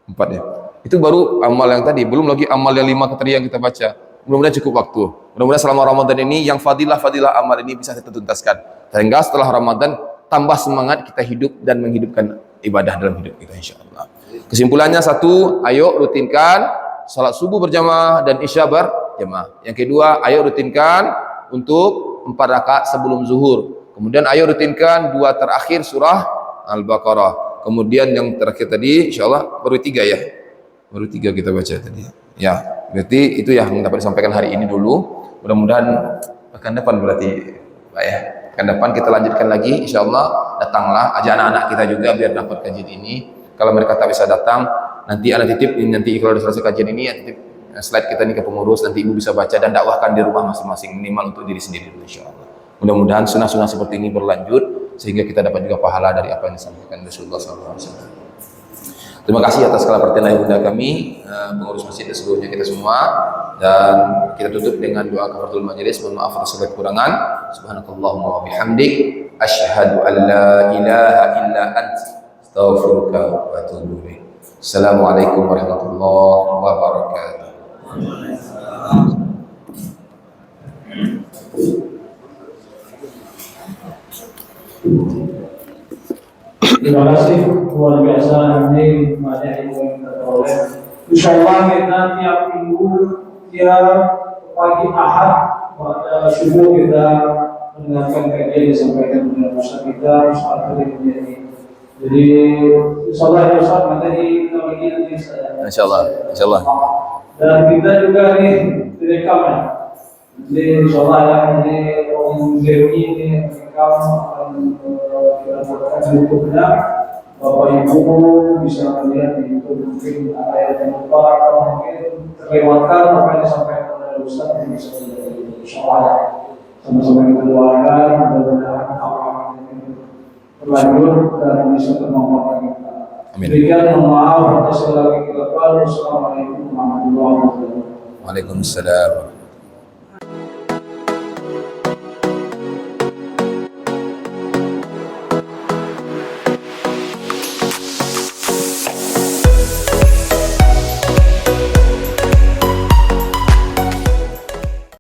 4 ya. Itu baru amal yang tadi, belum lagi amal yang 5 tadi yang kita baca. Mudah-mudahan cukup waktu. Mudah-mudahan selama Ramadan ini yang fadilah-fadilah amal ini bisa kita tuntaskan. Sehingga setelah Ramadan tambah semangat kita hidup dan menghidupkan ibadah dalam hidup kita, insyaallah. Kesimpulannya satu, ayo rutinkan salat subuh berjamaah dan isya berjamaah. Yang kedua, ayo rutinkan untuk 4 rakaat sebelum zuhur. Kemudian ayo rutinkan 2 terakhir surah Al-Baqarah. Kemudian yang terakhir tadi insyaallah baru 3 ya. Baru 3 kita baca tadi. Ya, berarti itu yang dapat disampaikan hari ini dulu. Mudah-mudahan pekan depan berarti Pak ya. Pekan depan kita lanjutkan lagi insyaallah. Datanglah ajak anak-anak kita juga biar dapat kajian ini. Kalau mereka tak bisa datang, nanti anak titip, nanti kalau sudah selesai kajian ini titip slide kita ini ke pengurus, nanti ibu bisa baca dan dakwahkan di rumah masing-masing minimal untuk diri sendiri dulu insyaallah. Mudah-mudahan sunnah-sunnah seperti ini berlanjut sehingga kita dapat juga pahala dari apa yang disampaikan Rasulullah SAW. Terima kasih atas segala perhatian ibunda kami, pengurus masjid dan seluruhnya kita semua, dan kita tutup dengan doa kafaratul majelis. Mohon maaf atas segala kekurangan. Subhanakallahumma wa bihamdik, asyhadu an la ilaha illa anta, astaghfiruka wa atubu ilaik. Assalamualaikum warahmatullahi wabarakatuh. Terima kasih luar biasa ini banyak ilmu yang kita peroleh. Insyaallah kita tiap minggu tiap pagi Ahad pada subuh kita mendengarkan kajian disampaikan oleh Ustaz kita Ustaz ini. Jadi insyaallah ya Ustaz materi kita bagi nanti Insyaallah. Dan kita juga nih direkam ya. Jadi insyaallah ya ini Om Dewi ini rekam akan kita buatkan YouTube-nya. Bapak Ibu bisa melihat di YouTube, mungkin ada yang lupa atau mungkin terlewatkan apa yang disampaikan oleh Ustaz, ini bisa menjadi insyaallah ya. Sama-sama kita doakan mudah-mudahan apa yang berlanjut dan bisa bermanfaat bagi kita. Amin. Demikian, mohon maaf atas segala kekurangan. Wassalamualaikum warahmatullahi wabarakatuh. Waalaikumsalam.